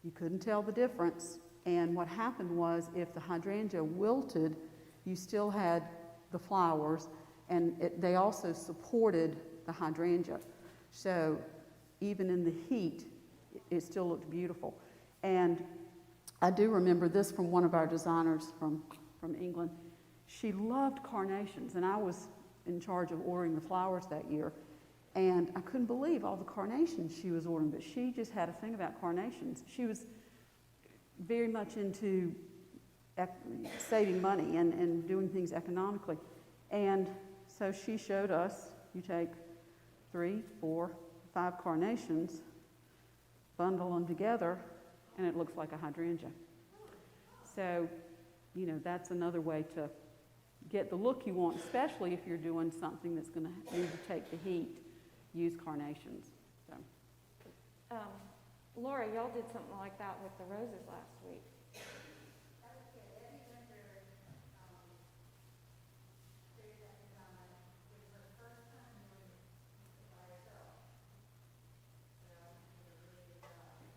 A: You couldn't tell the difference, and what happened was if the hydrangea wilted, you still had the flowers, and they also supported the hydrangea. So even in the heat, it still looked beautiful. And I do remember this from one of our designers from England. She loved carnations, and I was in charge of ordering the flowers that year. And I couldn't believe all the carnations she was ordering, but she just had a thing about carnations. She was very much into saving money and doing things economically. And so she showed us, you take 3, 4, 5 carnations, bundle them together, and it looks like a hydrangea. So, that's another way to get the look you want, especially if you're doing something that's going to need to take the heat. Use carnations. So.
B: Laura, y'all did something like that with the roses last week.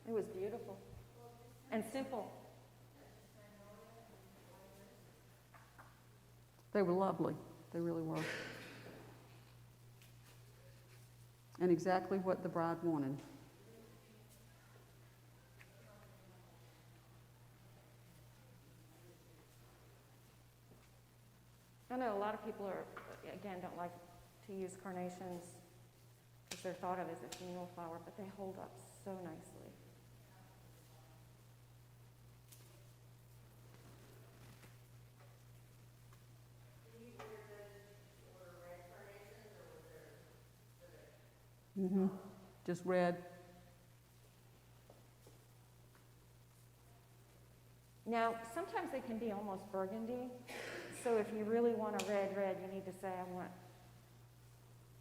B: It was beautiful and simple.
A: They were lovely. They really were. And exactly what the bride wanted.
B: I know a lot of people don't like to use carnations because they're thought of as a funeral flower, but they hold up so nicely.
A: Mm-hmm. Just red.
B: Now, sometimes they can be almost burgundy. So if you really want a red, you need to say, I want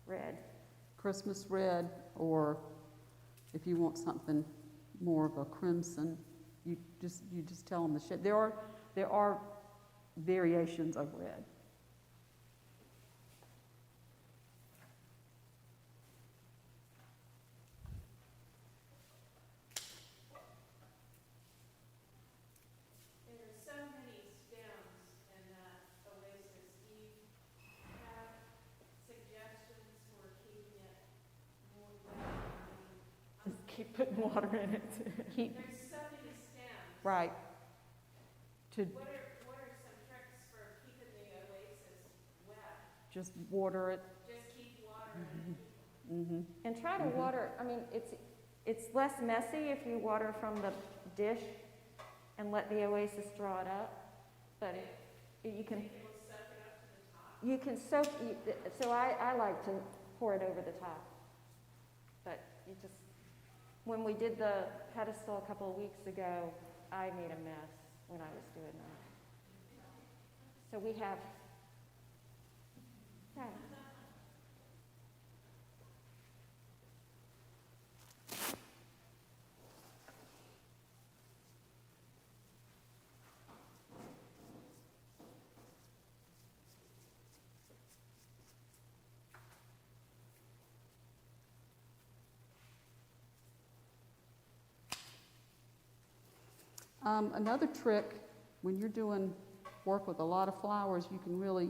B: red.
A: Christmas red, or if you want something more of a crimson, you just tell them the shade. There are variations of red.
B: keep putting water in it.
A: keep,
C: There's so many stems.
A: right, to
C: What are some tricks for keeping the oasis wet?
A: just water it.
C: Just keep watering it.
A: Mm-hmm.
B: And try to water, I mean, it's less messy if you water from the dish and let the oasis draw it up, but you can,
C: It will soak it up to the top.
B: you can soak, so I like to pour it over the top. But you just, when we did the pedestal a couple of weeks ago, I made a mess when I was doing that. So we have, yeah.
A: Another trick, when you're doing work with a lot of flowers, you can really,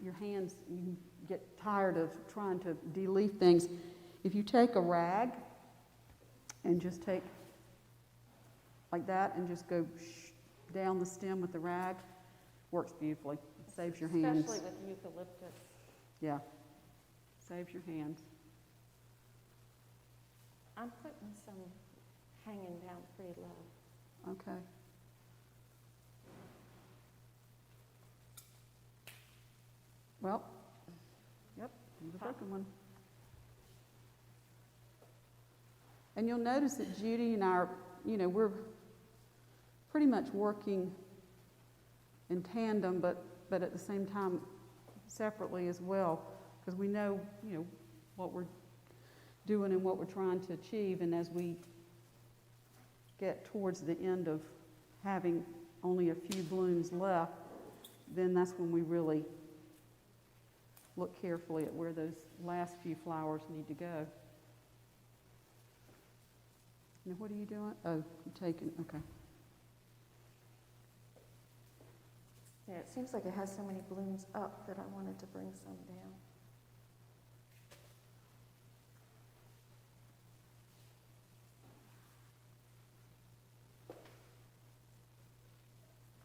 A: your hands, you can get tired of trying to de-leaf things. If you take a rag and just take like that and just go down the stem with the rag, works beautifully. It saves your hands.
B: Especially with eucalyptus.
A: Yeah, saves your hands.
B: I'm putting some hanging down pretty low.
A: Okay. Well, yep, the broken one. And you'll notice that Judy and I, we're pretty much working in tandem, but at the same time separately as well, because we know, what we're doing and what we're trying to achieve, and as we get towards the end of having only a few blooms left, then that's when we really look carefully at where those last few flowers need to go. Now, what are you doing? Oh, you're taking, okay.
B: Yeah, it seems like it has so many blooms up that I wanted to bring some down.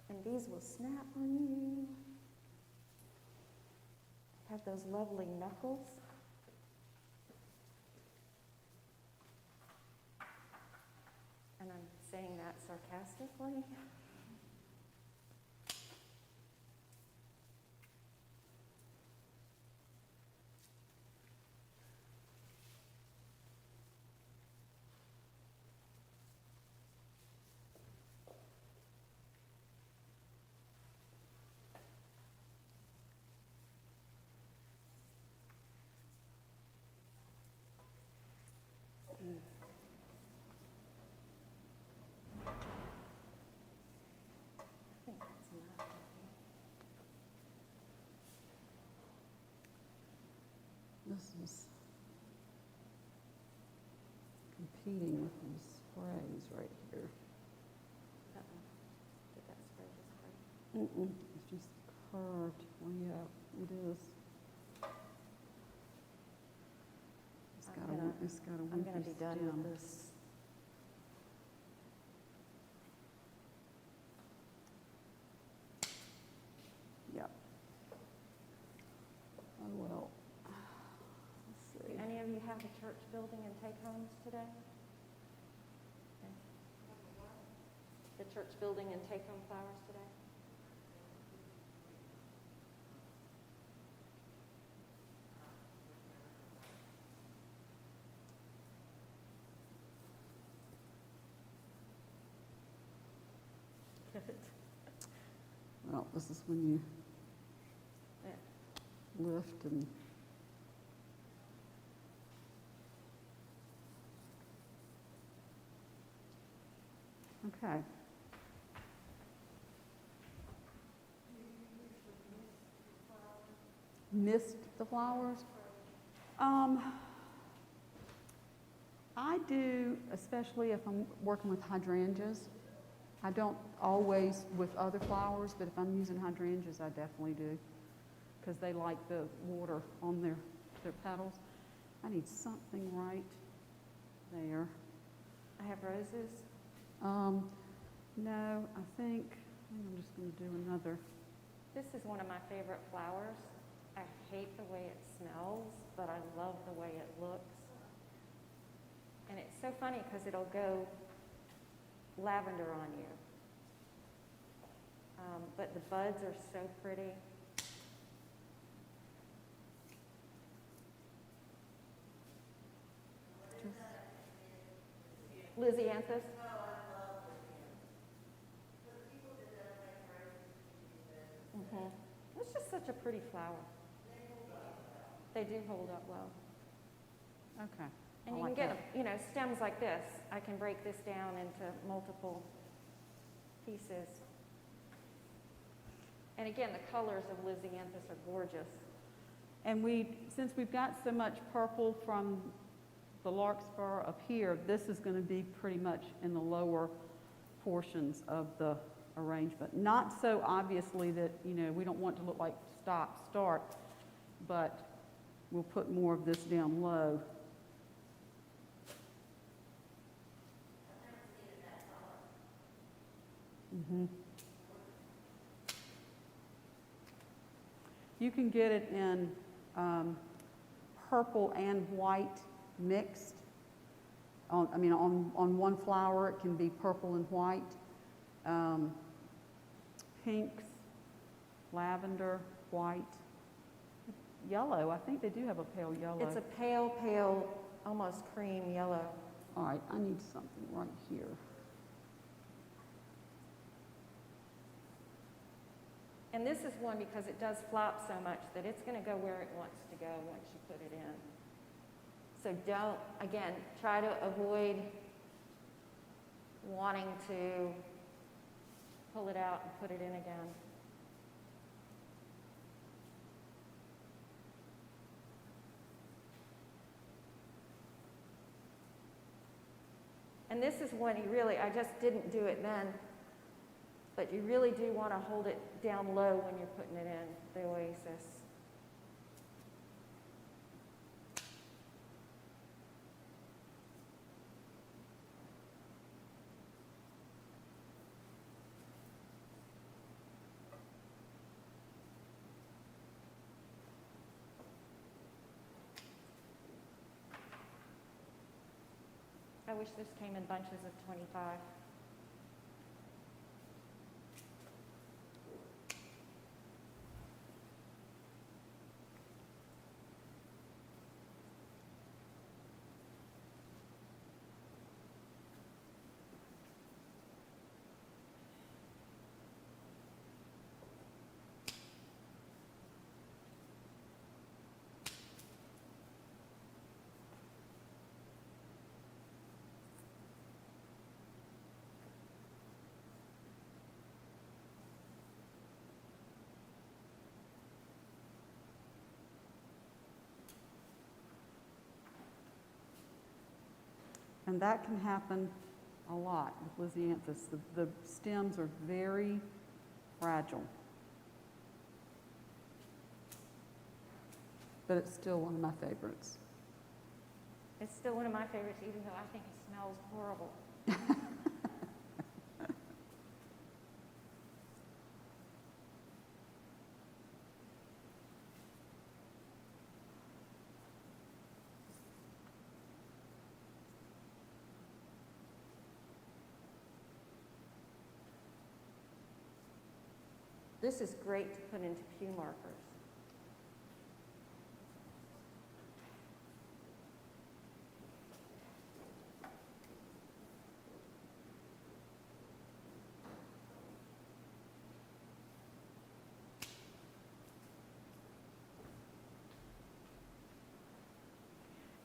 B: And these will snap on you. Have those lovely knuckles. And I'm saying that sarcastically. I think that's enough.
A: This is competing with these sprays right here.
B: Did that spray just break?
A: It's just curved. Well, yeah, it is. It's got a
B: I'm gonna
A: wimpy
B: be done
A: stem.
B: with this.
A: Yep. Oh, well. Let's
B: Do
A: see.
B: any of you have a church building and take homes today? Okay. The church building and take home flowers today? Good.
A: Well, this is when you
B: Yeah.
A: lift and okay. Mist the flowers? I do, especially if I'm working with hydrangeas. I don't always with other flowers, but if I'm using hydrangeas, I definitely do, because they like the water on their petals. I need something right there.
B: I have roses.
A: No, I think I'm just going to do another.
B: This is one of my favorite flowers. I hate the way it smells, but I love the way it looks. And it's so funny because it'll go lavender on you. But the buds are so pretty. Lysianthus. It's just such a pretty flower. They do hold up well.
A: Okay.
B: And
A: I
B: you
A: like
B: can
A: that.
B: get, you know, stems like this. I can break this down into multiple pieces. And again, the colors of Lysianthus are gorgeous.
A: And since we've got so much purple from the Larkspur up here, this is going to be pretty much in the lower portions of the arrangement. Not so obviously that, you know, we don't want to look like start, but we'll put more of this down low. You can get it in purple and white mixed. On one flower it can be purple and white. Pinks, lavender, white, yellow. I think they do have a pale yellow.
B: It's a pale, pale, almost cream yellow.
A: All right, I need something right here.
B: And this is one because it does flop so much that it's going to go where it wants to go once you put it in. So don't, again, try to avoid wanting to pull it out and put it in again. And this is one you really, I just didn't do it then, but you really do want to hold it down low when you're putting it in, the oasis. I wish this came in bunches of 25.
A: And that can happen a lot with Lysianthus. The stems are very fragile. But it's still one of my favorites.
B: It's still one of my favorites, even though I think it smells horrible. This is great to put into pew markers.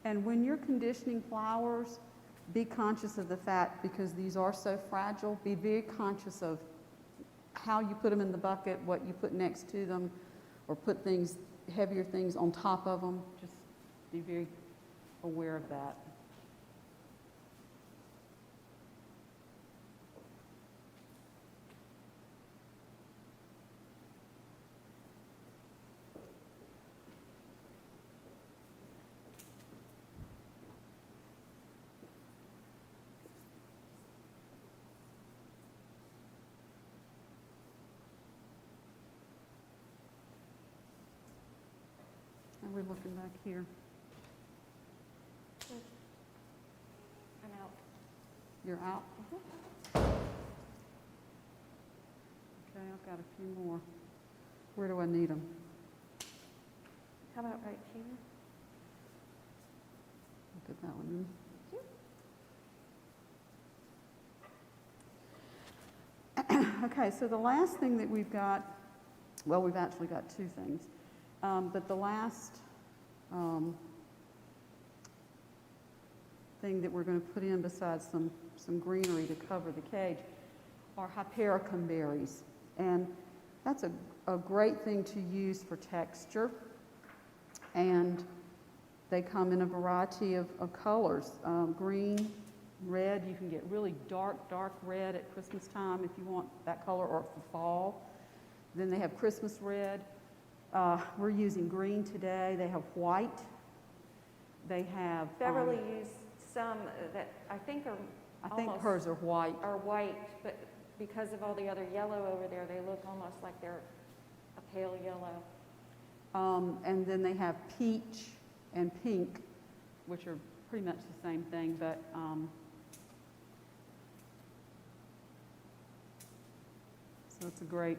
A: And when you're conditioning flowers, be conscious of the fact, because these are so fragile, be very conscious of how you put them in the bucket, what you put next to them, or put things, heavier things on top of them. Just be very aware of that. are we looking back here?
B: I'm out.
A: You're out?
B: Mhm.
A: Okay, I've got a few more. Where do I need them?
B: How about right here?
A: Look at that one. Okay, so the last thing that we've got, well, we've actually got two things, but the last thing that we're going to put in besides some greenery to cover the cage are Hypericum berries. And that's a great thing to use for texture. And they come in a variety of colors, green, red. You can get really dark red at Christmas time if you want that color, or for fall. Then they have Christmas red. We're using green today. They have white. They have...
B: Beverly used some that I think are
A: I think hers are white.
B: Are white, but because of all the other yellow over there, they look almost like they're a pale yellow.
A: And then they have peach and pink, which are pretty much the same thing, but so it's a great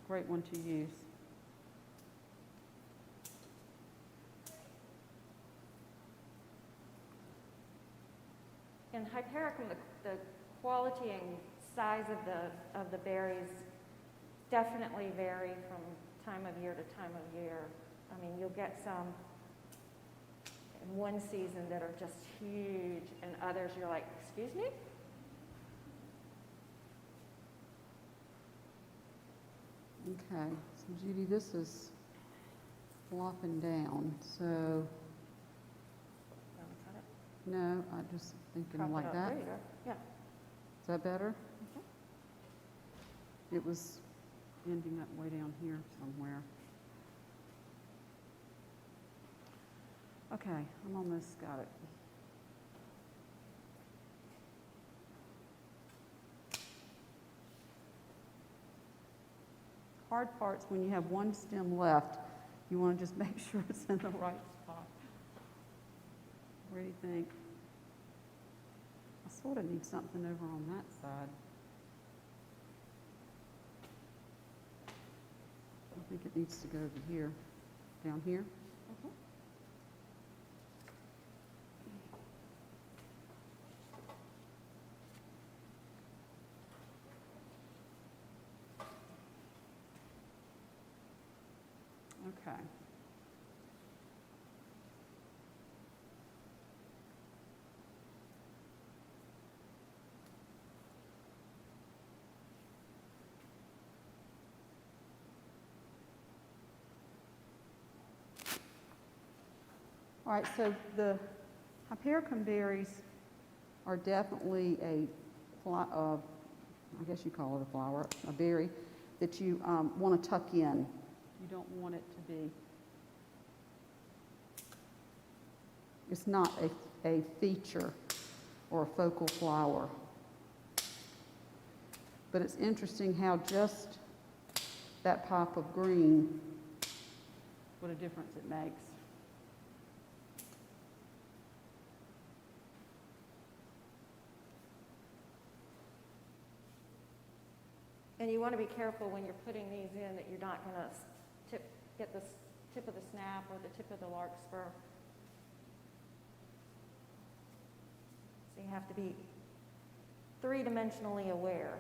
A: one to use.
B: In Hypericum, the quality and size of the berries definitely vary from time of year to time of year. I mean, you'll get some in one season that are just huge, and others you're like, excuse me?
A: Okay, so Judy, this is flopping down, so
B: You want to cut it?
A: no, I just thinking
B: Prop it
A: like
B: up.
A: that.
B: There you go. Yeah.
A: Is that better? It was ending up way down here somewhere. Okay, I'm almost got it. Hard part's when you have one stem left, you want to just make sure it's in the right spot. What do you think? I sort of need something over on that side. I think it needs to go over here, down here.
B: Mhm.
A: Okay. All right, so the Hypericum berries are definitely I guess you call it a flower, a berry, that you want to tuck in. You don't want it to be, it's not a feature or a focal flower. But it's interesting how just that pop of green, what a difference it makes.
B: And you want to be careful when you're putting these in that you're not going to get the tip of the snap or the tip of the larkspur. So you have to be three-dimensionally aware.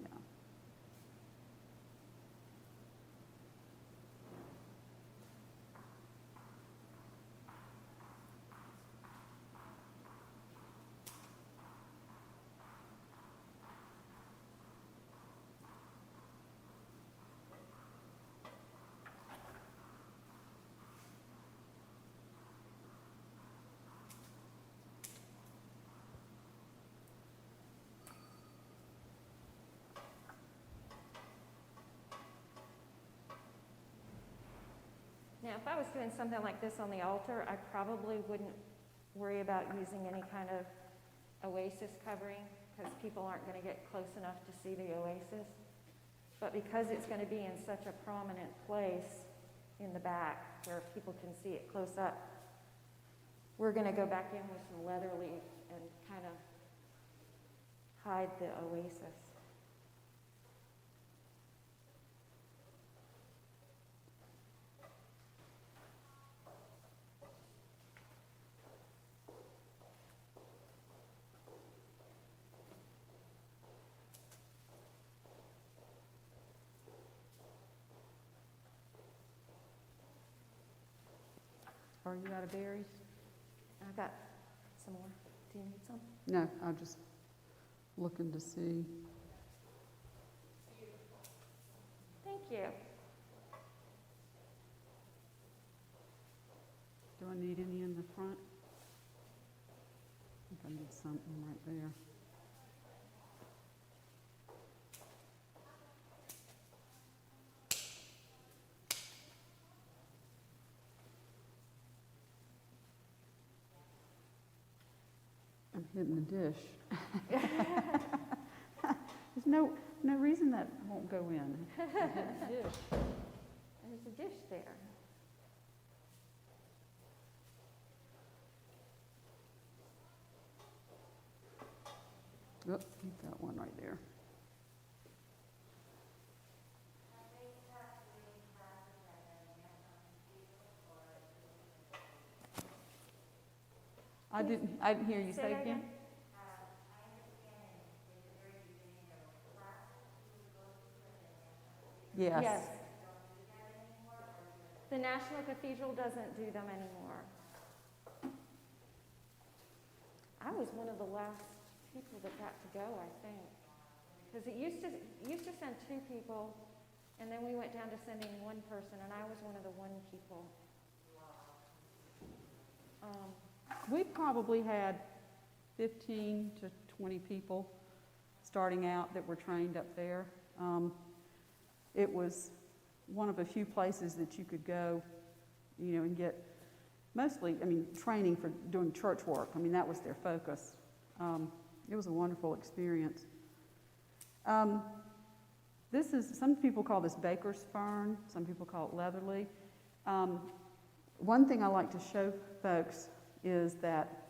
A: Yeah.
B: Now, if I was doing something like this on the altar, I probably wouldn't worry about using any kind of oasis covering because people aren't going to get close enough to see the oasis. But because it's going to be in such a prominent place, in the back where people can see it close up. We're going to go back in with some leather leaf and kind of hide the oasis.
A: Are you out of berries?
B: I've got some more. Do you need some?
A: No, I'm just looking to see.
B: Thank you.
A: Do I need any in the front? I think I need something right there. I'm hitting the dish. There's no reason that won't go in. I hit the dish.
B: There's a dish there.
A: Oh, you've got one right there. I didn't hear you say
B: that
A: again. Yes.
B: Yes. The National Cathedral doesn't do them anymore. I was one of the last people that got to go, I think. Because it used to send 2 people, and then we went down to sending 1 person, and I was one of the 1 people.
A: We probably had 15 to 20 people starting out that were trained up there. It was one of a few places that you could go, and get mostly, training for doing church work. That was their focus. It was a wonderful experience. Some people call this baker's fern, some people call it leatherleaf. One thing I like to show folks is that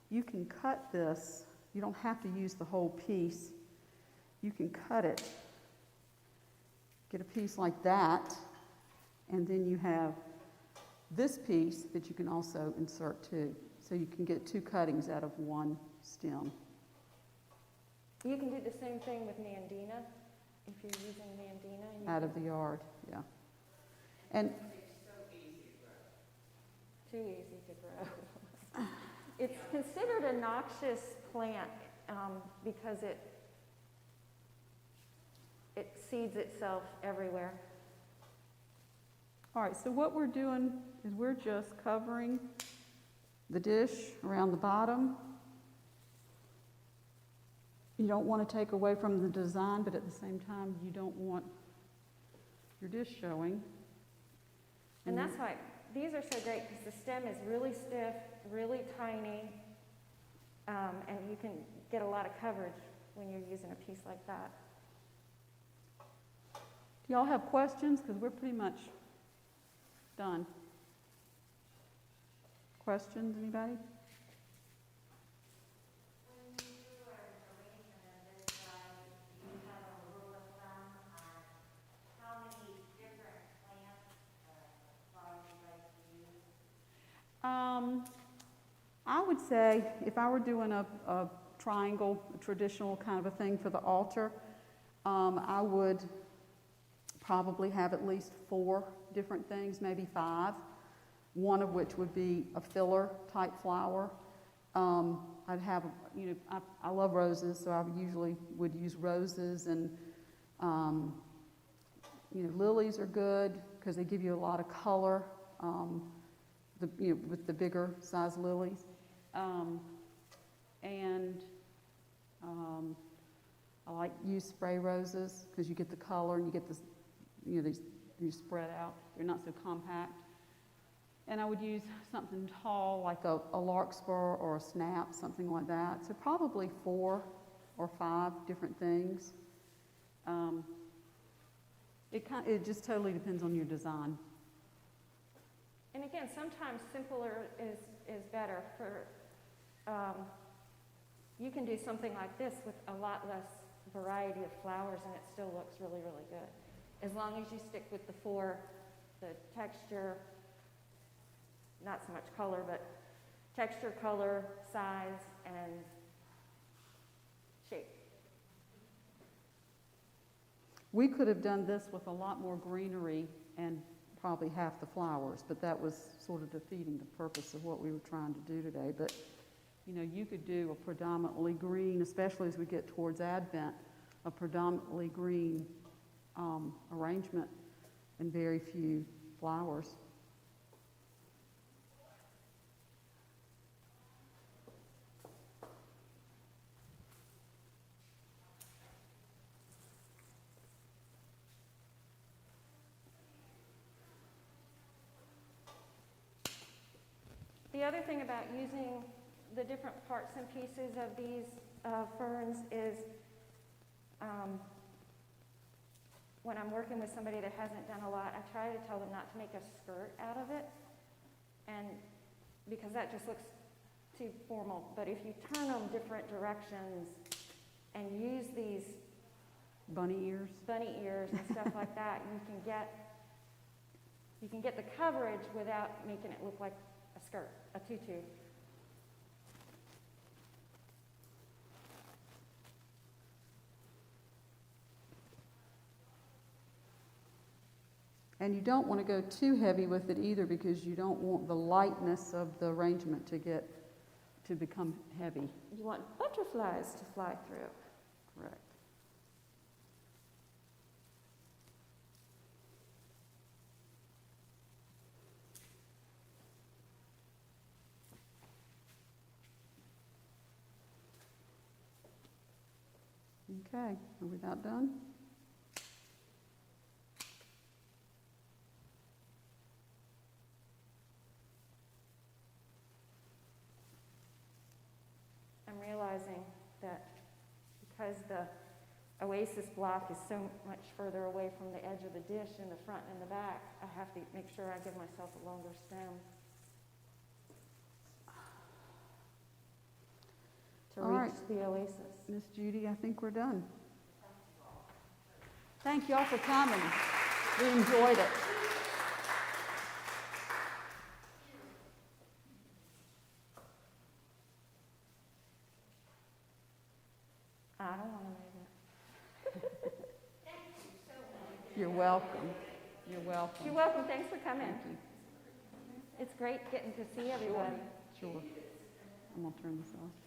A: you can cut this. You don't have to use the whole piece. You can cut it, get a piece like that, and then you have this piece that you can also insert too. So you can get 2 cuttings out of 1 stem.
B: You can do the same thing with Nandina, if you're using Nandina.
A: Out of the yard, yeah. And
B: too easy to grow. It's considered a noxious plant because it seeds itself everywhere.
A: all right, so what we're doing is we're just covering the dish around the bottom. You don't want to take away from the design, but at the same time, you don't want your dish showing.
B: And that's why these are so great, because the stem is really stiff, really tiny, and you can get a lot of coverage when you're using a piece like that.
A: Do y'all have questions? Because we're pretty much done. Questions, anybody? I would say if I were doing a triangle, a traditional kind of a thing for the altar, I would probably have at least 4 different things, maybe 5, one of which would be a filler type flower. I'd have, I love roses, so I usually would use roses, and lilies are good because they give you a lot of color. With the bigger size lilies, I like use spray roses because you get the color and you get this, these spread out. They're not so compact. And I would use something tall like a larkspur or a snap, something like that. So probably 4 or 5 different things. It just totally depends on your design.
B: And again, sometimes simpler is better. You can do something like this with a lot less variety of flowers and it still looks really, really good. As long as you stick with the texture, not so much color, but texture, color, size, and shape.
A: We could have done this with a lot more greenery and probably half the flowers, but that was sort of defeating the purpose of what we were trying to do today. But, you know, you could do a predominantly green, especially as we get towards Advent, a predominantly green arrangement and very few flowers.
B: The other thing about using the different parts and pieces of these ferns is when I'm working with somebody that hasn't done a lot, I try to tell them not to make a skirt out of it, and because that just looks too formal. But if you turn them different directions and use these
A: Bunny ears.
B: and stuff like that, you can get the coverage without making it look like a skirt, a tutu.
A: And you don't want to go too heavy with it either because you don't want the lightness of the arrangement to become heavy.
B: You want butterflies to fly through.
A: Correct. Okay, are we about done?
B: I'm realizing that because the oasis block is so much further away from the edge of the dish in the front and the back, I have to make sure I give myself a longer stem to
A: All
B: reach
A: right.
B: the oasis.
A: Miss Judy, I think we're done. Thank you all for coming. We enjoyed it.
B: I don't want to move it.
A: You're welcome. You're welcome.
B: You're welcome. Thanks for coming.
A: Thank you.
B: It's great getting to see everybody.
A: Sure. I'm going to turn this off.